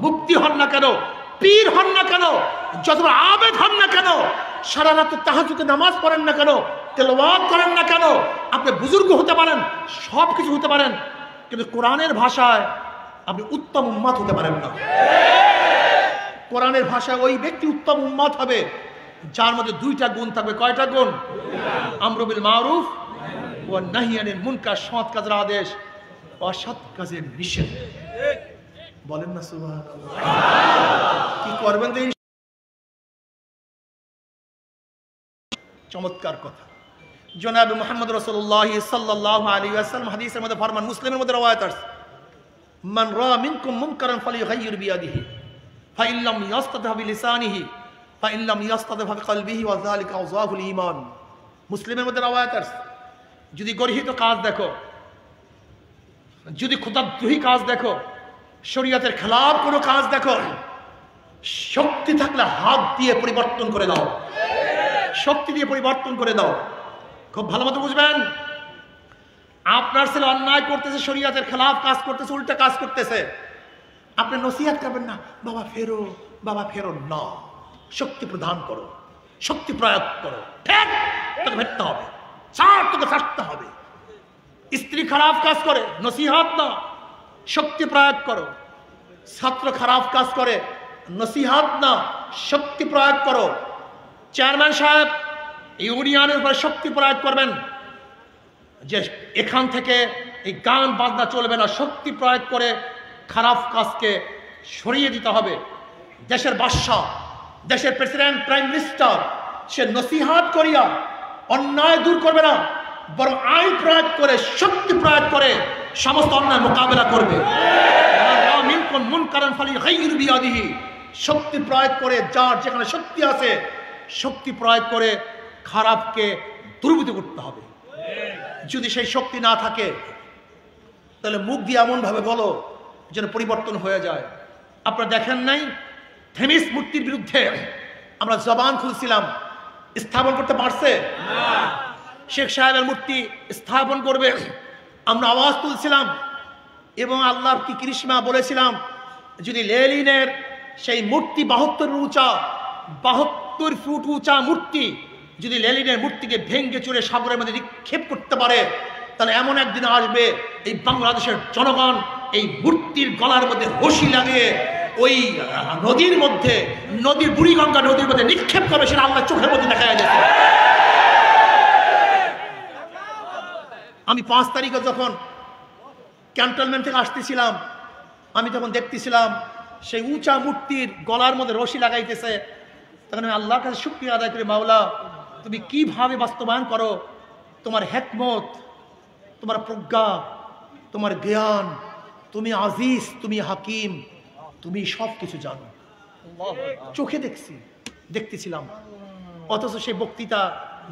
Speaker 1: মুফতি হন না কেন, পীর হন না কেন, যত বড় আবেদ হন না কেন, সারা রাত তাহাজ্জুদে নামাজ পড়েন না কেন, তেলাওয়াত করেন না কেন, আপনি বুজুর্গ হতে পারেন, সব কিছু হতে পারেন, কিন্তু কোরআনের ভাষায় আপনি উত্তম উম্মত হতে পারেন না। কোরআনের ভাষায় ওই ব্যক্তি উত্তম উম্মত হবে যার মধ্যে দুইটা গুণ থাকবে। কয়টা গুণ? আমরু বিল মারুফ ওয়া নাহি আনিল মুনকার। সৎ কাজের আদেশ, অসৎ কাজের নিষেধ। বলেন না সুবহানাল্লাহ। কি করবেন? চমৎকার কথা। জনাবে মুহাম্মদ রাসূলুল্লাহ সাল্লাল্লাহু আলাইহি ওয়াসাল্লাম হাদিসের মধ্যে ফরমান, মুসলিমের মধ্যে রওয়ায়াত আছে, মান রা মিনকুম মুনকারান ফালিয়ুগাইয়ির বিয়াদিহি ফাইন লাম ইয়াস্তাতি' বিলিসানিহি ফাইন লাম ইয়াস্তাতি' বিকলবিহি ওয়া যালিকা আযওয়াফুল ঈমান। মুসলিমের মধ্যে রওয়ায়াত আছে, যদি গর্হিত কাজ দেখো, যদি খোদাদ্রোহী কাজ দেখো, শরীয়তের খেলাফ কোনো কাজ দেখো, শক্তি থাকলে হাত দিয়ে পরিবর্তন করে দাও, শক্তি দিয়ে পরিবর্তন করে দাও। খুব ভালো মতো বুঝবেন, আপনার ছেলে অন্যায় করতেছে, শরীয়তের খেলাফ কাজ করতেছে, উল্টা কাজ করতেছে, আপনি নসিহত করবেন না, বাবা ফেরো, বাবা ফেরো না, শক্তি প্রদান করো, শক্তি প্রয়োগ করো, ঠিক তোকে ভেটতে হবে, ছাড় তোকে ছাড়তে হবে। স্ত্রী খারাপ কাজ করে, নসিহত না, শক্তি প্রয়োগ করো। ছাত্র খারাপ কাজ করে, নসিহত না, শক্তি প্রয়োগ করো। চেয়ারম্যান সাহেব ইউনিয়নের উপরে শক্তি প্রয়োগ করবেন যে এখান থেকে এই গান বাজনা চলবে না, শক্তি প্রয়োগ করে খারাপ কাজকে সরিয়ে দিতে হবে। দেশের বাদশাহ, দেশের প্রেসিডেন্ট, প্রাইম মিনিস্টার, সে নসিহত করিয়া অন্যায় দূর করবে না, বরং আইন প্রয়োগ করে, শক্তি প্রয়োগ করে সমস্ত অন্যায় মোকাবেলা করবে। শক্তি প্রয়োগ করে, যার যেখানে শক্তি আছে শক্তি প্রয়োগ করে খারাপকে দূরীভূত করতে হবে। যদি সেই শক্তি না থাকে তাহলে মুখ দিয়ে এমন ভাবে বলো যেন পরিবর্তন হয়ে যায়। আপনারা দেখেন নাই থেমিস মূর্তির বিরুদ্ধে আমরা জবান খুলছিলাম, স্থাপন করতে পারছে? শেখ সাহেবের মূর্তি স্থাপন করবে, আমরা আওয়াজ তুলছিলাম এবং আল্লাহর কি কৃষ্ণা বলেছিলাম, যদি লেনিনের সেই মূর্তি 72 ফুট উঁচা মূর্তি যদি লেনিনের মূর্তিকে ভেঙ্গে চুরে সাগরের মধ্যে নিক্ষেপ করতে পারে, তাহলে এমন একদিন আসবে এই বাংলাদেশের জনগণ এই মূর্তির গলার মধ্যে রশি লাগিয়ে ওই নদীর মধ্যে, নদীর বুড়িগঙ্গা নদীর মধ্যে নিক্ষেপ করবে, সেটা আল্লাহ চোখের মধ্যে দেখা যাচ্ছে। আমি 5 তারিখে যখন ক্যান্টনমেন্ট থেকে আসতেছিলাম, আমি তখন দেখতেছিলাম সেই উঁচা মূর্তির গলার মধ্যে রশি লাগাইতেছে। তখন আমি আল্লাহর কাছে শুকরিয়া আদায় করি, মাওলা তুমি কিভাবে বাস্তবায়ন করো, তোমার হিকমত, তোমার প্রজ্ঞা, তোমার জ্ঞান, তুমি আজিজ, তুমি হাকিম, তুমি সব কিছু জানো। চোখে দেখতেছিলাম, অথচ সেই বক্তৃতা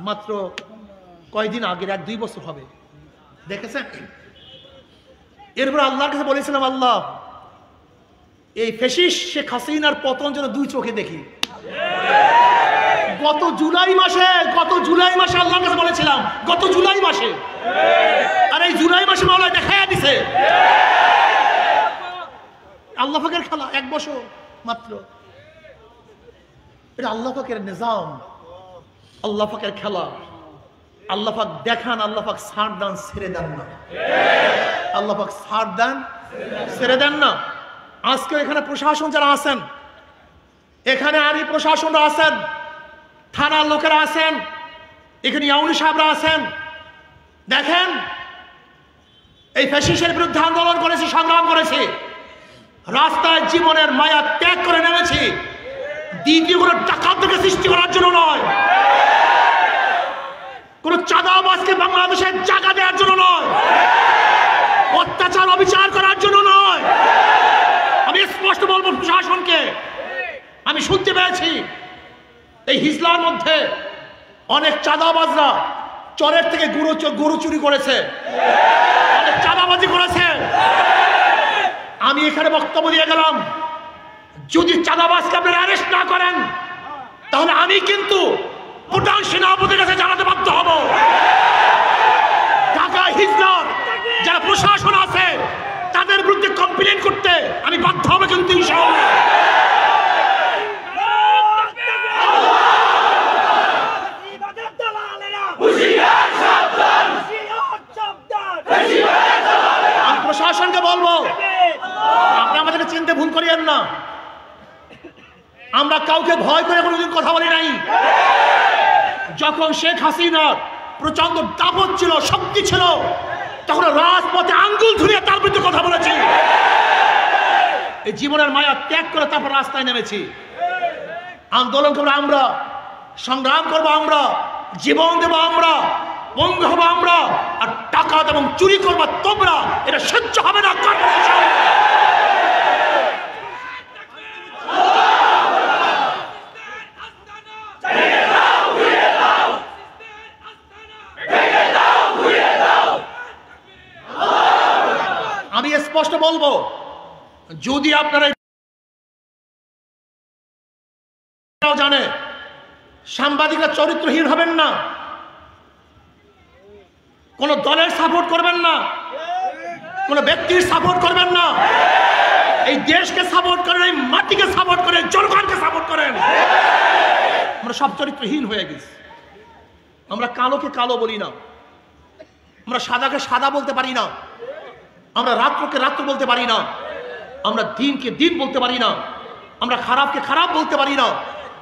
Speaker 1: মাত্র কয়দিন আগের, 1-2 বছর হবে, দেখেছেন? এরপর আল্লাহর কাছে বলেছিলাম, আল্লাহ এই ফ্যাসিস্ট শেখ হাসিনার পতন যেন 2 চোখে দেখি। গত জুলাই মাসে আল্লাহর কাছে বলেছিলাম, গত জুলাই মাসে, আর এই জুলাই মাসে মাওলা দেখাইয়া দিছে। আল্লাহ পাকের খেলা, 1 বছর মাত্র, এটা আল্লাহ পাকের নিজাম, আল্লাহ পাকের খেলা। আল্লাহ পাক দেখান, আল্লাহ পাক ছাড় দেন, ছেড়ে দেন না। আল্লাহ পাক ছাড় দেন, ছেড়ে দেন না। আজকে এখানে প্রশাসন যারা আছেন, এখানে আরই প্রশাসনরা আছেন, থানার লোকেরা আছেন, এখানে ইয়াউনি সাহেবরা আছেন, দেখেন এই ফ্যাসিস্টের বিরুদ্ধে আন্দোলন করেছি, সংগ্রাম করেছি, রাস্তায় জীবনের মায়া ত্যাগ করে নেমেছি, দ্বিতীয় কোনো ডাকাতকে সৃষ্টি করার জন্য নয়, কোন চাঁদাবাজকে বাংলাদেশের জায়গা দেওয়ার জন্য নয়, অত্যাচার অবিচার করার জন্য নয়। আমি স্পষ্ট বলবো প্রশাসনকে, আমি শুনতে পেয়েছি এই হিজলার মধ্যে অনেক চাঁদাবাজরা চরের থেকে গরু চুরি করেছে, অনেক চাঁদাবাজি করেছে। আমি এখানে বক্তব্য দিয়ে গেলাম, যদি চাঁদাবাজকে আপনারা অ্যারেস্ট না করেন, তাহলে আমি কিন্তু ভুটান সেনাপতির কাছে জানাতে বাধ্য হব। ঢাকা হিজলার যারা প্রশাসন আছে তাদের বিরুদ্ধে কমপ্লেন করতে আমি বাধ্য হব কিন্তু ইনশাআল্লাহ। আমি প্রশাসনকে বলবো, আপনি আমাদেরকে চিনতে ভুল করিয়েন না, আমরা কাউকে ভয় করে কোনোদিন কথা বলি নাই। যখন শেখ হাসিনার প্রচন্ড দাপট ছিল, শক্তি ছিল, তখন রাজপথে আঙ্গুল ধরিয়ে তার বিরুদ্ধে কথা বলেছি। এই জীবনের মায়া ত্যাগ করে তারপর রাস্তায় নেমেছি। আন্দোলন করবো আমরা, সংগ্রাম করবো আমরা, জীবন দেবো আমরা, বঙ্গ হবো আমরা, আর টাকা এবং চুরি করবো তোমরা, এটা সহ্য হবে না। আমি স্পষ্ট বলবো, যদি আপনারা জানে সাংবাদিকরা চরিত্রহীন হবেন না, কোন দলের সাপোর্ট করবেন না, কোন ব্যক্তির সাপোর্ট করবেন না। এই দেশকে সাপোর্ট করেন, এই মাটিকে সাপোর্ট করেন, জনগণকে সাপোর্ট করেন। আমরা সব চরিত্রহীন হয়ে গেছি। আমরা কালোকে কালো বলি না, আমরা সাদাকে সাদা বলতে পারি না, আমরা রাত্রকে রাত্র বলতে পারি না, আমরা দিনকে দিন বলতে পারি না, আমরা খারাপকে খারাপ বলতে পারি না,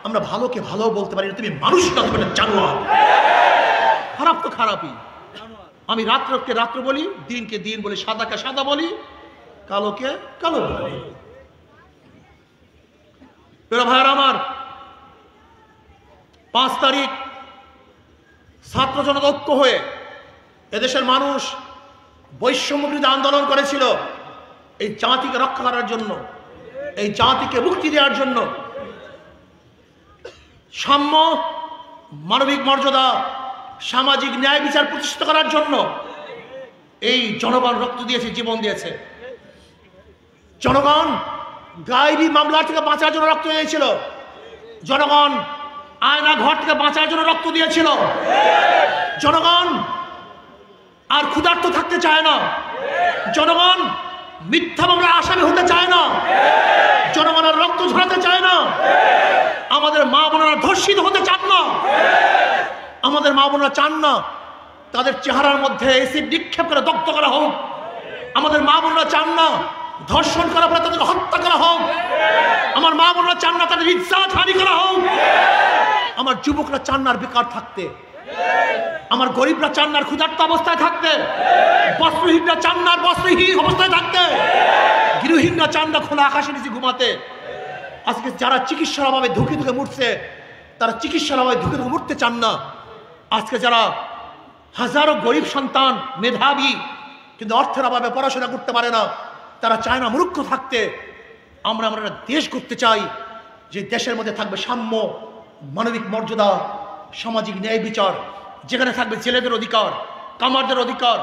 Speaker 1: আমরা ভালোকে ভালো বলতে পারি না। তুমি মানুষ না, তুমি জানোয়ার। খারাপ তো খারাপই। আমি রাত্রকে রাত্র বলি, দিনকে দিন বলি, সাদাকে সাদা বলি, কালোকে কালো বলি। প্রিয় ভাইয়েরা আমার, 5 তারিখ ছাত্র জনতা ঐক্য হয়ে এদেশের মানুষ বৈষম্য বিরোধী আন্দোলন করেছিল এই জাতিকে রক্ষা করার জন্য, এই জাতিকে মুক্তি দেওয়ার জন্য, সাম্য, মানবিক মর্যাদা, সামাজিক ন্যায় বিচার প্রতিষ্ঠিত করার জন্য এই জনগণ রক্ত দিয়েছে, জীবন দিয়েছে। জনগণ গায়েবী মামলা থেকে বাঁচার জন্য রক্ত দিয়েছিল, জনগণ আয়না ঘর থেকে বাঁচার জন্য রক্ত দিয়েছিল, জনগণ আর ক্ষুধার্ত থাকতে চায় না, জনগণ মিথ্যা মামলার আসামি হতে চায় না, জনগণ আর রক্ত ঝরাতে চায় না, আমাদের মা বোনেরা ধর্ষিত হতে চান না, আমাদের মা বোনেরা চান না তাদের চেহারার মধ্যে এসিড নিক্ষেপ করে দগ্ধ করা হোক, আমাদের মা বোনেরা চান না ধর্ষণ করার পরে তাদেরকে হত্যা করা হোক, আমার মা বোনেরা চান না তাদের ইজ্জত হানি করা হোক, আমার যুবকরা চান না বেকার থাকতে, আমার গরিবরা চান না ক্ষুধার্ত অবস্থায় থাকতে, বস্ত্রহীনরা চান না বস্ত্রহীন অবস্থায় থাকতে, গৃহহীনরা চান না খোলা আকাশের নিচে ঘুমাতে। আজকে যারা চিকিৎসার অভাবে ধুকে ধুকে মরছে, তারা চিকিৎসার অভাবে ধুকে ধুকে মরতে চান না। আজকে যারা হাজারো গরিব সন্তান মেধাবী কিন্তু অর্থের অভাবে পড়াশোনা করতে পারে না, তারা চায় না মূর্খ থাকতে। আমরা একটা দেশ করতে চাই যে দেশের মধ্যে থাকবে সাম্য, মানবিক মর্যাদা, সামাজিক ন্যায় বিচার, যেখানে থাকবে ছেলেদের অধিকার, কামারদের অধিকার,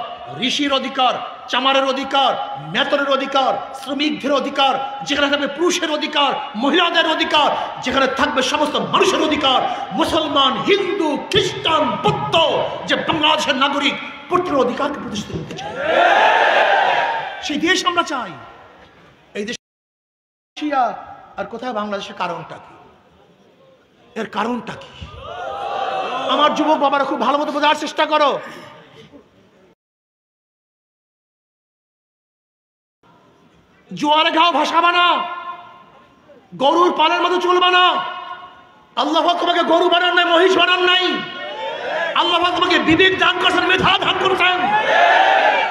Speaker 1: ঋষির অধিকার, চামারের অধিকার, মেতনের অধিকার, শ্রমিকদের অধিকার, যেখানে থাকবে পুরুষের অধিকার, মহিলাদের অধিকার, যেখানে থাকবে সমস্ত মানুষের অধিকার, মুসলমান, হিন্দু, খ্রিস্টান, বৌদ্ধ, যে বাংলাদেশের নাগরিক প্রত্যেকের অধিকারকে প্রতিষ্ঠিত করতে চাই। সেই দেশ আমরা চাই। এই দেশ আর কোথায় বাংলাদেশের কারণটা কি? এর কারণটা কি? আমার যুবক বাবারা খুব ভালো মতো বোঝার চেষ্টা করো। জোয়ারে ঘাও ভাসাবা না, গরুর পালের মতো চলবা না। আল্লাহ তোমাকে গরু বানান নাই, মহিষ বানান নাই। আল্লাহ তোমাকে বিবেক দান করছেন, মেধা দান করছেন।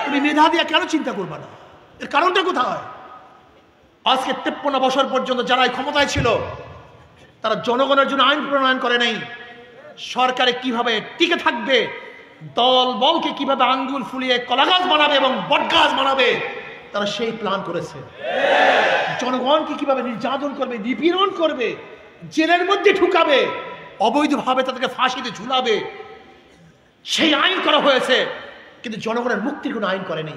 Speaker 1: তুমি মেধা দিয়ে কেন চিন্তা করবা না? এর কারণটা কোথায়? আজকে 53 বছর পর্যন্ত যারা ক্ষমতায় ছিল তারা জনগণের জন্য আইন প্রণয়ন করে নাই। সরকারে কিভাবে টিকে থাকবে, দল বলকে কিভাবে আঙ্গুল ফুলিয়ে কলাগাছ বানাবে এবং বটগাছ বানাবে, তারা সেই প্ল্যান করেছে। জনগণকে কিভাবে নির্যাতন করবে, নিপীড়ন করবে, জেলের মধ্যে ঢুকাবে, অবৈধভাবে তাদেরকে ফাঁসিতে ঝুলাবে, সেই আইন করা হয়েছে। কিন্তু জনগণের মুক্তির কোনো আইন করেনি।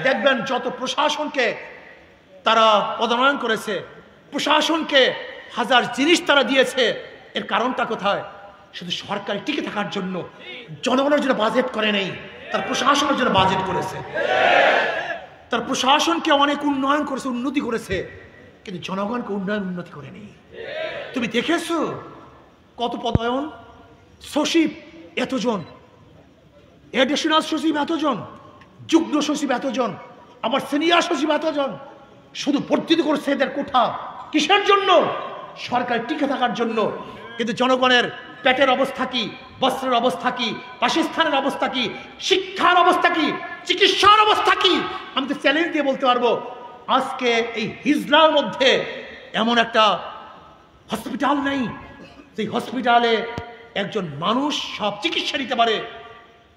Speaker 1: দেখবেন যত প্রশাসনকে তারা পদায়ন করেছে, প্রশাসনকে হাজার জিনিস তারা দিয়েছে, এর কারণটা কোথায়? শুধু সরকারি টিকে থাকার জন্য। জনগণের জন্য বাজেট করে নেই, তার প্রশাসনের জন্য বাজেট করেছে। তার প্রশাসনকে অনেক উন্নয়ন করেছে, উন্নতি করেছে, কিন্তু জনগণকে উন্নতি করে নেই। তুমি দেখেছো কত পদায়ন? সচিব এতজন, এডিশনাল সচিব এতজন, যুগ্ম সচিব এতজন, আবার সিনিয়র সচিব এতজন, শুধু বর্ধিত করছে এদের কোঠা। কিসের জন্য? সরকার টিকে থাকার জন্য। কিন্তু জনগণের পেটের অবস্থা কি, বস্ত্রের অবস্থা কি, বাসস্থানের অবস্থা কি, শিক্ষার অবস্থা কি, চিকিৎসার অবস্থা কি? আমি তো চ্যালেঞ্জ দিয়ে বলতে পারবো, আজকে এই হিজলার মধ্যে এমন একটা হসপিটাল নেই সেই হসপিটালে একজন মানুষ সব চিকিৎসা নিতে পারে,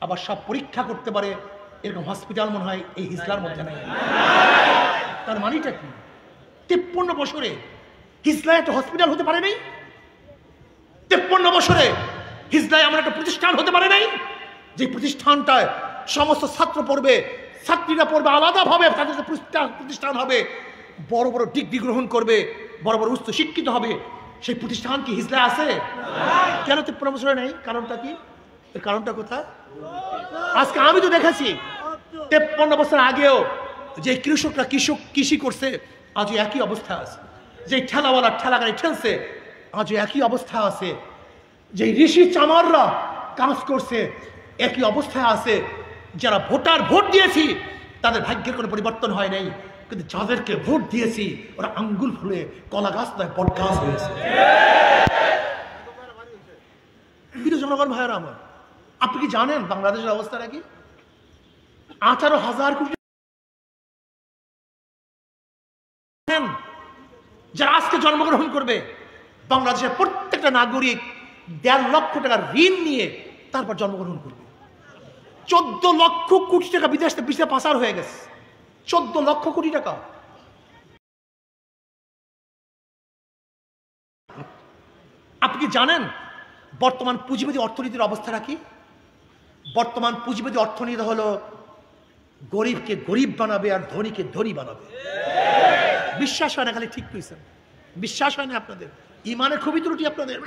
Speaker 1: আবার সব পরীক্ষা করতে পারে। এরকম হসপিটাল মনে হয় এই হিজলার মধ্যে নেই। তার মানেটা কি? 53 বছরে হিজলায় একটা হসপিটাল হতে পারে নাই। 53 বছরে হিজলায় এমন একটা প্রতিষ্ঠান হতে পারে নাই যে প্রতিষ্ঠানটায় সমস্ত ছাত্র পড়বে, ছাত্রীরা পড়বে আলাদাভাবে, তাদের প্রতিষ্ঠান হবে, বড় বড় ডিগ্রি গ্রহণ করবে, বড় বড় উচ্চ শিক্ষিত হবে। সেই প্রতিষ্ঠান কি হিজলায় আছে? কেন 53 বছরে নেই? কারণটা কি? এর কারণটা কোথায়? আজকে আমি তো দেখেছি 53 বছর আগেও যে কৃষকরা কৃষি করছে আজও একই অবস্থা আছে, যে ঠেলাওয়ালা ঠেলা গাড়ি ঠেলছে আজও একই অবস্থা আছে, যে ঋষি চামাররা কাজ করছে একই অবস্থায় আছে। যারা ভোট দিয়েছি তাদের ভাগ্যের কোনো পরিবর্তন হয় নাই, কিন্তু যাদেরকে ভোট দিয়েছি ওরা আঙ্গুল ফুলে কলা গাছ নয় বট গাছ হয়েছে। প্রিয় জনগণ ভাইয়েরা আমার, আপনি কি জানেন বাংলাদেশের অবস্থাটা কি? 18,000 কোটি যারা আজকে জন্মগ্রহণ করবে, বাংলাদেশের প্রত্যেকটা নাগরিক 1.5 লক্ষ টাকা ঋণ নিয়ে তারপর জন্মগ্রহণ করবে। 14 লক্ষ কোটি টাকা বিদেশ থেকে পাচার হয়ে গেছে। 14 লক্ষ কোটি টাকা। আপনি কি জানেন বর্তমান পুঁজিবাদী অর্থনীতির অবস্থাটা কি? বর্তমান পুঁজিবাদী অর্থনীতি হলো গরিবকে গরিব বানাবে আর ধনীকে ধনী বানাবে। বিশ্বাস হয় না, খালি ঠিক কইছেন, বিশ্বাস হয় না আপনাদের, ইমানের খুবই ত্রুটি আপনাদের।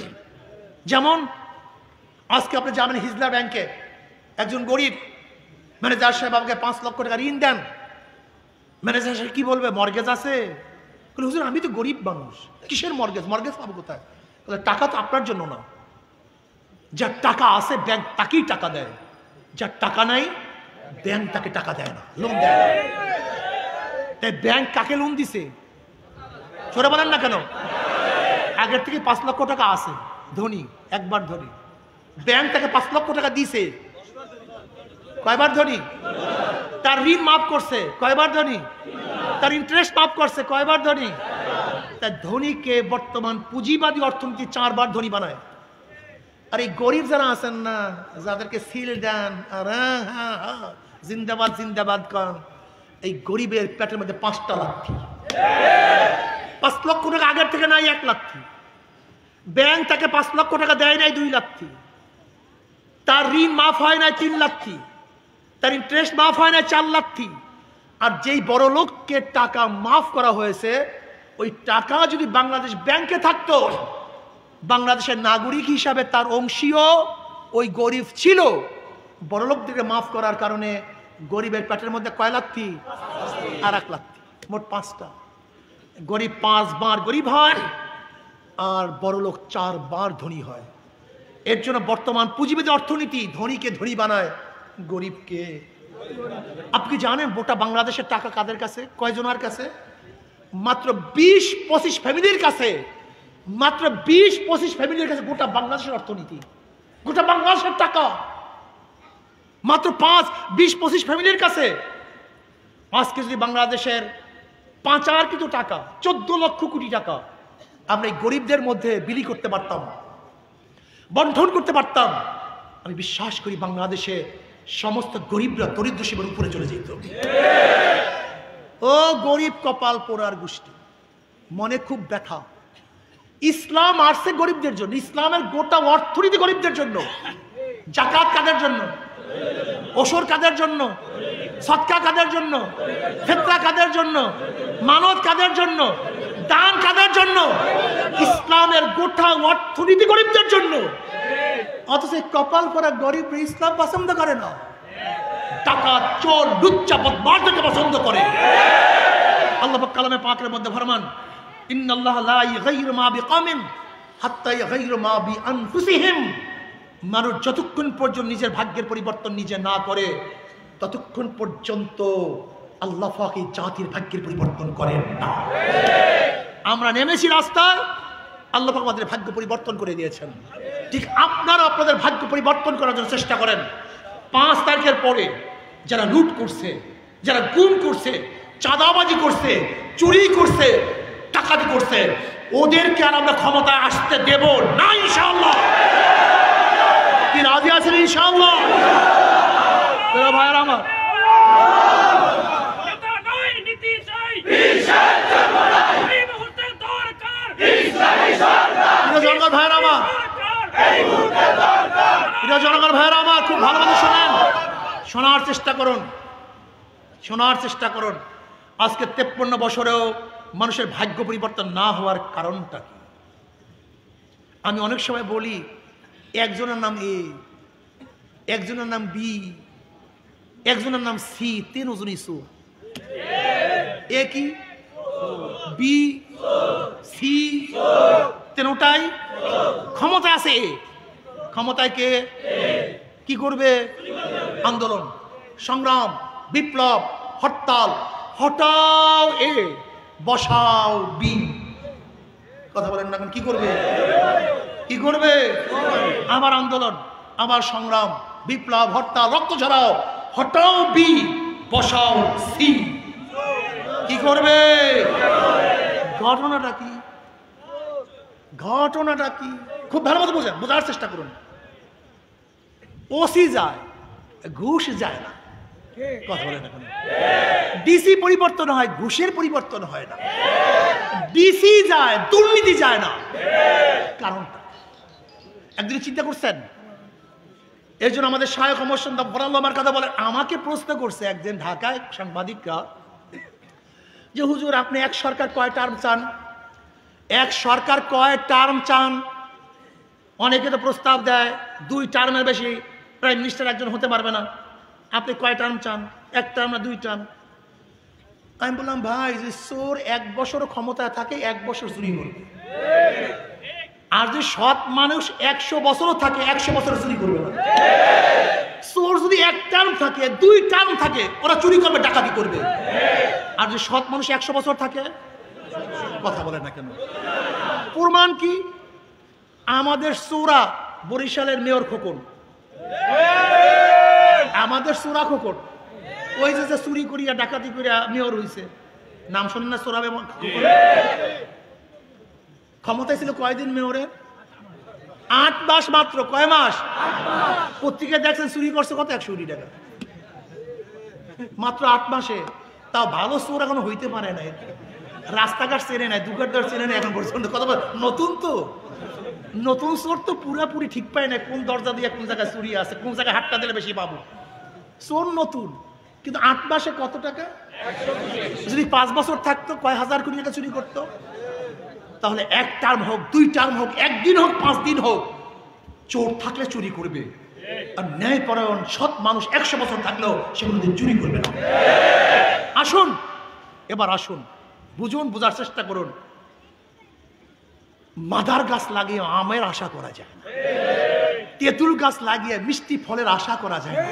Speaker 1: যেমন আজকে আপনি যাবেন হিজলা ব্যাংকে, একজন গরিব ম্যানেজার সাহেব আমাকে 5 লক্ষ টাকা ঋণ দেন। ম্যানেজার সাহেব কি বলবে? মর্গেজ আছে? বলে হুজুর আমি তো গরিব মানুষ, কিসের মর্গেজ? মর্গেজ পাবো কোথায়? বলে টাকা তো আপনার জন্য না, যার টাকা আছে ব্যাংক তাকেই টাকা দেয়, যার টাকা নাই ব্যাংক তাকে টাকা দেয় না, লোন দেয় না। তাই ব্যাংক কাকে লোন দিছে? ছোট বলেন না কেন? আগের থেকে 5 লক্ষ টাকা আছে, ধনী, একবার ধনী। ব্যাংক তাকে 5 লক্ষ টাকা দিছে, কয়বার ধনী? তার ঋণ মাফ করছে, কয়বার ধনী? তার ইন্টারেস্ট মাফ করছে, কয়বার ধনী? তাই ধনীকে বর্তমান পুঁজিবাদী অর্থনীতি 4 বার ধনী বানায়। আর এই গরিব যারা আছেন না, যাদেরকে সিল দেন আর জিন্দাবাদ জিন্দাবাদ কন, এই গরিবের পেটের মধ্যে 5টা লাথি। 5 লক্ষ টাকা আগের থেকে নাই 1 লাথি। ব্যাংক তাকে 5 লক্ষ টাকা দেয় নাই 2 লাথি। তার ঋণ মাফ হয় নাই 3 লাথি। তার ইন্টারেস্ট মাফ হয় নাই 4 লাথি। আর যেই বড় লোককে টাকা মাফ করা হয়েছে, ওই টাকা যদি বাংলাদেশ ব্যাংকে থাকতো, বাংলাদেশের নাগরিক হিসাবে তার অংশীয় ওই গরিব ছিল। বড় লোকদেরকে মাফ করার কারণে গরিবের পেটের মধ্যে কয় লাথি? আর 1 লাথি, মোট 5টা। গরিব 5 বার গরিব হয় আর বড় লোক 4 বার ধনী হয়। এর জন্য বর্তমান পুঁজিবাদী অর্থনীতি ধনীকে ধনী বানায়, গরিবকে। আপনি জানেন গোটা বাংলাদেশের টাকা কাদের কাছে? কয়জনের কাছে? মাত্র 20-25 ফ্যামিলির কাছে। মাত্র 20-25 ফ্যামিলির কাছে গোটা বাংলাদেশের অর্থনীতি, গোটা বাংলাদেশের টাকা মাত্র 5-20-25 ফ্যামিলির কাছে। আজকে যদি বাংলাদেশের পাচারকৃত টাকা 14 লক্ষ কোটি টাকা আমরা এই গরিবদের মধ্যে বিলি করতে পারতাম, বন্টন করতে পারতাম, আমি বিশ্বাস করি বাংলাদেশে সমস্ত গরিবরা দরিদ্র সীমার উপরে চলে যেত। ও গরিব কপাল পোড়ার গোষ্ঠী, মনে খুব ব্যথা। ইসলাম আসছে গরিবদের জন্য, ইসলামের গোটা অর্থনীতি গরিবদের জন্য। যাকাত কাদের জন্য? ওসর কাদের জন্য? সদকা কাদের জন্য? ফিতরা কাদের জন্য? মানত কাদের জন্য? দান কাদের জন্য? ইসলামের গোটা অর্থনীতি গরিবদের জন্য। অথচ কপাল পরা গরিব ইসলাম পছন্দ করে না, টাকা চোর লুচ্চা বদমাশদেরকে পছন্দ করে। আল্লাহ পাক কালামে পাকের মধ্যে ফরমান, ইন্নাল্লাহা লা ইগাইয়িরু মা বিকওমিন হাত্তা ইগাইয়িরু মা বিআনফুসিহিম। মানুষ যতক্ষণ পর্যন্ত নিজের ভাগ্যের পরিবর্তন নিজে না করে, ততক্ষণ পর্যন্ত আল্লাহ পাক এই জাতির ভাগ্যের পরিবর্তন করেন না। আমরা নেমেছি রাস্তায়, আল্লাহ পাক আমাদের ভাগ্য পরিবর্তন করে দিয়েছেন। ঠিক আপনারা আপনাদের ভাগ্য পরিবর্তন করার জন্য চেষ্টা করেন। 5 তারিখের পরে যারা লুট করছে, যারা গুম করছে, চাঁদাবাজি করছে, চুরি করছে, টাকাতি করছে, ওদেরকে আর আমরা ক্ষমতায় আসতে দেব না ইনশাআল্লাহ। কি রাজি আছেন ইনশাআল্লাহ? ভাইয়ার আমার, জনগণ ভাইয়ের আমার, জনগণ ভাইয়ের আমার, খুব ভালোভাবে শোনেন, শোনার চেষ্টা করুন, শোনার চেষ্টা করুন। আজকে 53 বছরেও মানুষের ভাগ্য পরিবর্তন না হওয়ার কারণটা কি? আমি অনেক সময় বলি একজনের নাম এ, একজনের নাম বি, একজনের নাম সি, তিনজনই চোর। এ কি? বি, সি, তিনটাই ক্ষমতা আছে। এ ক্ষমতায় কে? কি করবে? আন্দোলন, সংগ্রাম, বিপ্লব, হরতাল। হটাও এ, বসাও বি। কথা বলেন না, কি করবে? কি করবে? আবার আন্দোলন, আবার সংগ্রাম, বিপ্লব, হরতাল, রক্ত ঝরাও। হটাও বি, বসাও সি। কি করবে? ঘটনাটা কি? ঘটনাটা কি? খুব ভালো মতো বোঝেন, বোঝার চেষ্টা করুন। ওসি যায়, ঘুষ যায় না। কথা বলেন এখন। ডিসি পরিবর্তন হয়, ঘুষের পরিবর্তন হয় না। ডিসি যায়, দুর্নীতি যায় না। কারণটা একদিন চিন্তা করছেন? এর জন্য আমাদের সহায়ক আমার কথা বলে, আমাকে প্রশ্ন করছে একদিন ঢাকায় সাংবাদিকরা যে হুজুর আপনি এক সরকার কয় টার্ম চান? এক সরকার কয় টার্ম চান? অনেকে তো প্রস্তাব দেয় 2 টার্মের বেশি প্রাইম মিনিস্টার একজন হতে পারবে না। আপনি কয় টার্ম চান? 1 টার্ম না 2 টার্ম? আমি বললাম ভাই, যে চোর 1 বছর ক্ষমতায় থাকে 1 বছর চুরি করবে, আর যে সৎ মানুষ 100 বছরও থাকে 100 বছর চুরি করবে না। চোর যদি 1 টার্ম থাকে 2 টার্ম থাকে ওরা চুরি করবে, ডাকাতি করবে। আর যে সৎ মানুষ 100 বছর থাকে, কথা বলে না কেন? প্রমাণ কি? আমাদের চোরা বরিশালের মেয়র খোকন, আমাদের চোরা খোকন, ওই যে চুরি করিয়া ডাকাতি করিয়া মেয়র হইছে, নাম শোনেন না? চোরা ক্ষমতায় ছিল কয়দিন মেয়রের? 8 মাস মাত্র। কয় মাস? পত্রিকায় দেখছেন চুরি করছে কত? 100 কোটি টাকা মাত্র 8 মাসে। তাও ভালো চোর এখনো হইতে পারে না, রাস্তাঘাট চেনে নাই, দোকানদার চেনে নাই এখন পর্যন্ত। কথা বল, নতুন তো, নতুন চোর তো পুরাপুরি ঠিক পায় না কোন দরজা দিয়ে কোন জায়গায় চুরি আছে, কোন জায়গায় হাতটা দিলে বেশি পাবো। চোর নতুন, কিন্তু 8 মাসে কত টাকা? যদি 5 বছর থাকতো কয় হাজার কোটি টাকা চুরি করতো। তাহলে 1 টার্ম হোক 2 টার্ম হোক 1 দিন হোক 5 দিন হোক, চোর থাকলে চুরি করবে। আর ন্যায়পরায়ণ সৎ মানুষ 100 বছর থাকলেও সে কোনোদিন চুরি করবে না। আসুন এবার আসুন, বুঝুন, বোঝার চেষ্টা করুন। মাদার গাছ লাগিয়ে আমের আশা করা যায় না, তেঁতুল গাছ লাগিয়ে মিষ্টি ফলের আশা করা যায় না।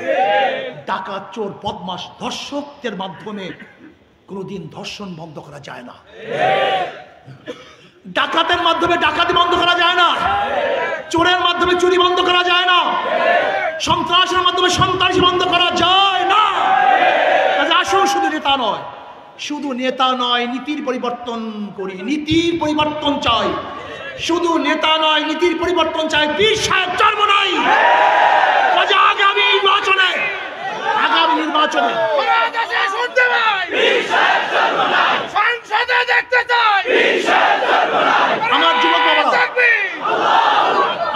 Speaker 1: ডাকাত, চোর, বদমাশ, ধর্ষকদের মাধ্যমে কোনোদিন ধর্ষণ বন্ধ করা যায় না। ডাকাতের মাধ্যমে ডাকাতি বন্ধ করা যায় না, চোরের মাধ্যমে চুরি বন্ধ করা যায় না, সন্ত্রাসের মাধ্যমে সন্ত্রাসী বন্ধ করা যায় না। আসুন, শুধু নেতা নয়, শুধু নেতা নয়, নীতির পরিবর্তন করি, নীতির পরিবর্তন চাই। শুধু নেতা নয়, নীতির পরিবর্তন চাই। পীর সাহেব জন্ম নাই, আগামী নির্বাচনে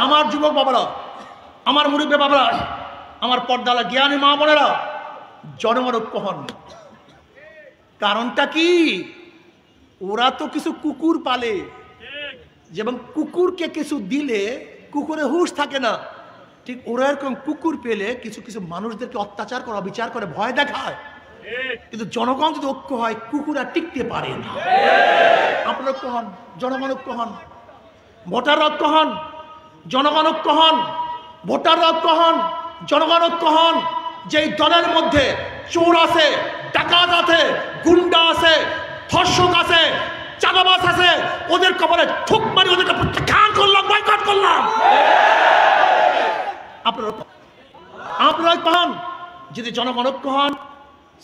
Speaker 1: আমার যুবক বাবারা, আমার মুরব্বী বাবারা, আমার পর্দালা জ্ঞানী মা বোনেরা, জনগণ ঐক্য হন। কারণটা কি? ওরা তো কিছু কুকুর পালে, যেমন কুকুরকে কিছু দিলে কুকুরে হুঁশ থাকে না, ঠিক ওরা এরকম কুকুর পেলে কিছু কিছু মানুষদেরকে অত্যাচার করে, বিচার করে, ভয় দেখায়। কিন্তু জনগণ যদি ঐক্য হয়, কুকুর আর টিকতে পারে না। আপনারা ঐক্য হন, জনগণ ঐক্য হন, ভোটার ঐক্য হন, জনগণ ঐক্য হন, ভোটার ঐক্য হন, জনগণ ঐক্য হন। যেই দলের মধ্যে চোর আছে, ডাকাত আছে, গুন্ডা আছে, ধর্ষক আছে, চাঁদাবাজ আছে, ওদের কপালে ঠুক মারি ওদেরকে প্রত্যাখ্যান করলাম, বয়কট করলাম। আপনারা ঐক্য হন, যদি জনগণ ঐক্য হন,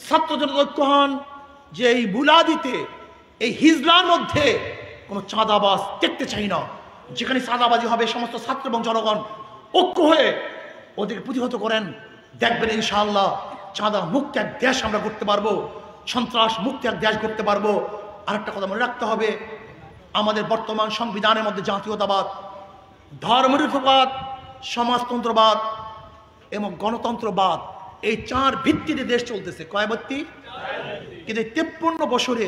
Speaker 1: ছাত্র জনতা ঐক্য হন, যে এই বুলাদিতে, এই হিজলার মধ্যে কোনো চাঁদাবাজ দেখতে চাই না। যেখানে চাঁদাবাজি হবে সমস্ত ছাত্র এবং জনগণ ঐক্য হয়ে ওদেরকে প্রতিহত করেন, দেখবেন ইনশাআল্লাহ চাঁদা মুক্ত এক দেশ আমরা করতে পারবো, সন্ত্রাস মুক্ত এক দেশ করতে পারবো। আরেকটা কথা মনে রাখতে হবে, আমাদের বর্তমান সংবিধানের মধ্যে জাতীয়তাবাদ, ধর্মনিরপেক্ষবাদ, সমাজতন্ত্রবাদ এবং গণতন্ত্রবাদ, এই 4 ভিত্তিতে দেশ চলতেছে। কয় ভিত্তি? কিন্তু 53 বছরে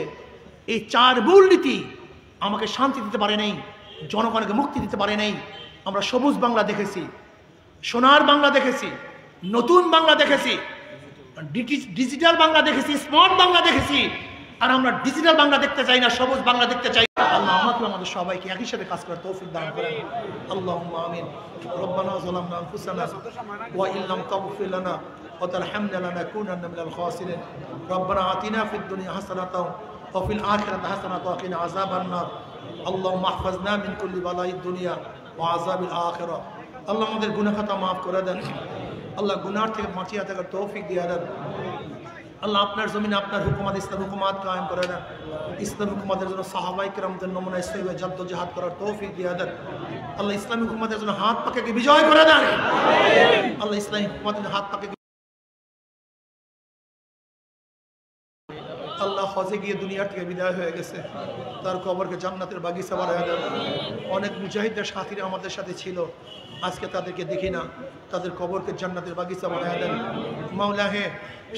Speaker 1: এই 4 মূলনীতি আমাকে শান্তি দিতে পারে নাই, জনগণকে মুক্তি দিতে পারে নাই। আমরা সবুজ বাংলা দেখেছি, সোনার বাংলা দেখেছি, নতুন বাংলা দেখেছি, ডিজিটাল বাংলা দেখেছি, স্মার্ট বাংলা দেখেছি, আর আমরা ডিজিটাল বাংলা দেখতে চাই না, সবুজ বাংলা দেখতে চাই। আল্লাহ আমাকে আমাদের সবাইকে একই সাথে কাজ করার তৌফিক দান করেন। আল্লাহুম্মা আমিন। রব্বানা যালামনা আনফুসানা ওয়া ইন লাম তাগফির লানা ওয়া তারহামনা লানাকুনান্না মিনাল খাসিরিন। রব্বানা আতিনা ফিদ দুনিয়া হাসানাতাও ওয়া ফিল আখিরাতি হাসানাতাও ওয়া কিনা আযাবান নার। আল্লাহুম্মা ইহফাজনা মিন কুল্লি বালাইদ দুনিয়া ওয়া আযাবিল আখিরাহ। আল্লাহ আমাদের গুনাহ খাতা মাফ করে দেন। আল্লাহ গুনাহ থেকে বাঁচিয়ে থাকার তৌফিক দিয়ে দেন। আল্লাহ আপনার জমিনে আপনার হুকুমাত, ইসলাম হুকুমাত কায়েম করে দেন। ইসলাম হুকুমাতের জন্য সাহাবায়ে কেরামদের নমুনা হিসেবে জাদ্দোজাহাদ করার তৌফিক দিয়ে দেন। আল্লাহ ইসলামী হুকুমাতের জন্য হাত পাকে বিজয় করে দেন। আল্লাহ ইসলামী হুকুমাতের হাত পাকে। আল্লাহ হজে গিয়ে দুনিয়ার থেকে বিদায় হয়ে গেছে, তার কবরকে জান্নাতের বাগিচা বানায় দেন। অনেক মুজাহিদের সাথীরা আমাদের সাথে ছিল, আজকে তাদেরকে দেখি না, তাদের কবরকে জান্নাতের বাগিচা বানায় দেন। মাওলা হে,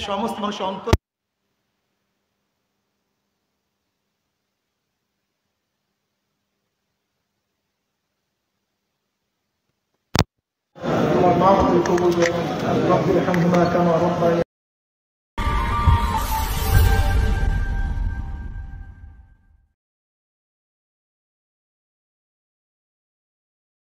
Speaker 1: সমস্ত মানুষ অন্তর তোমার মাফ কবুল করুন। রব্বিরহামহুমা কামা রাব্বায়ানি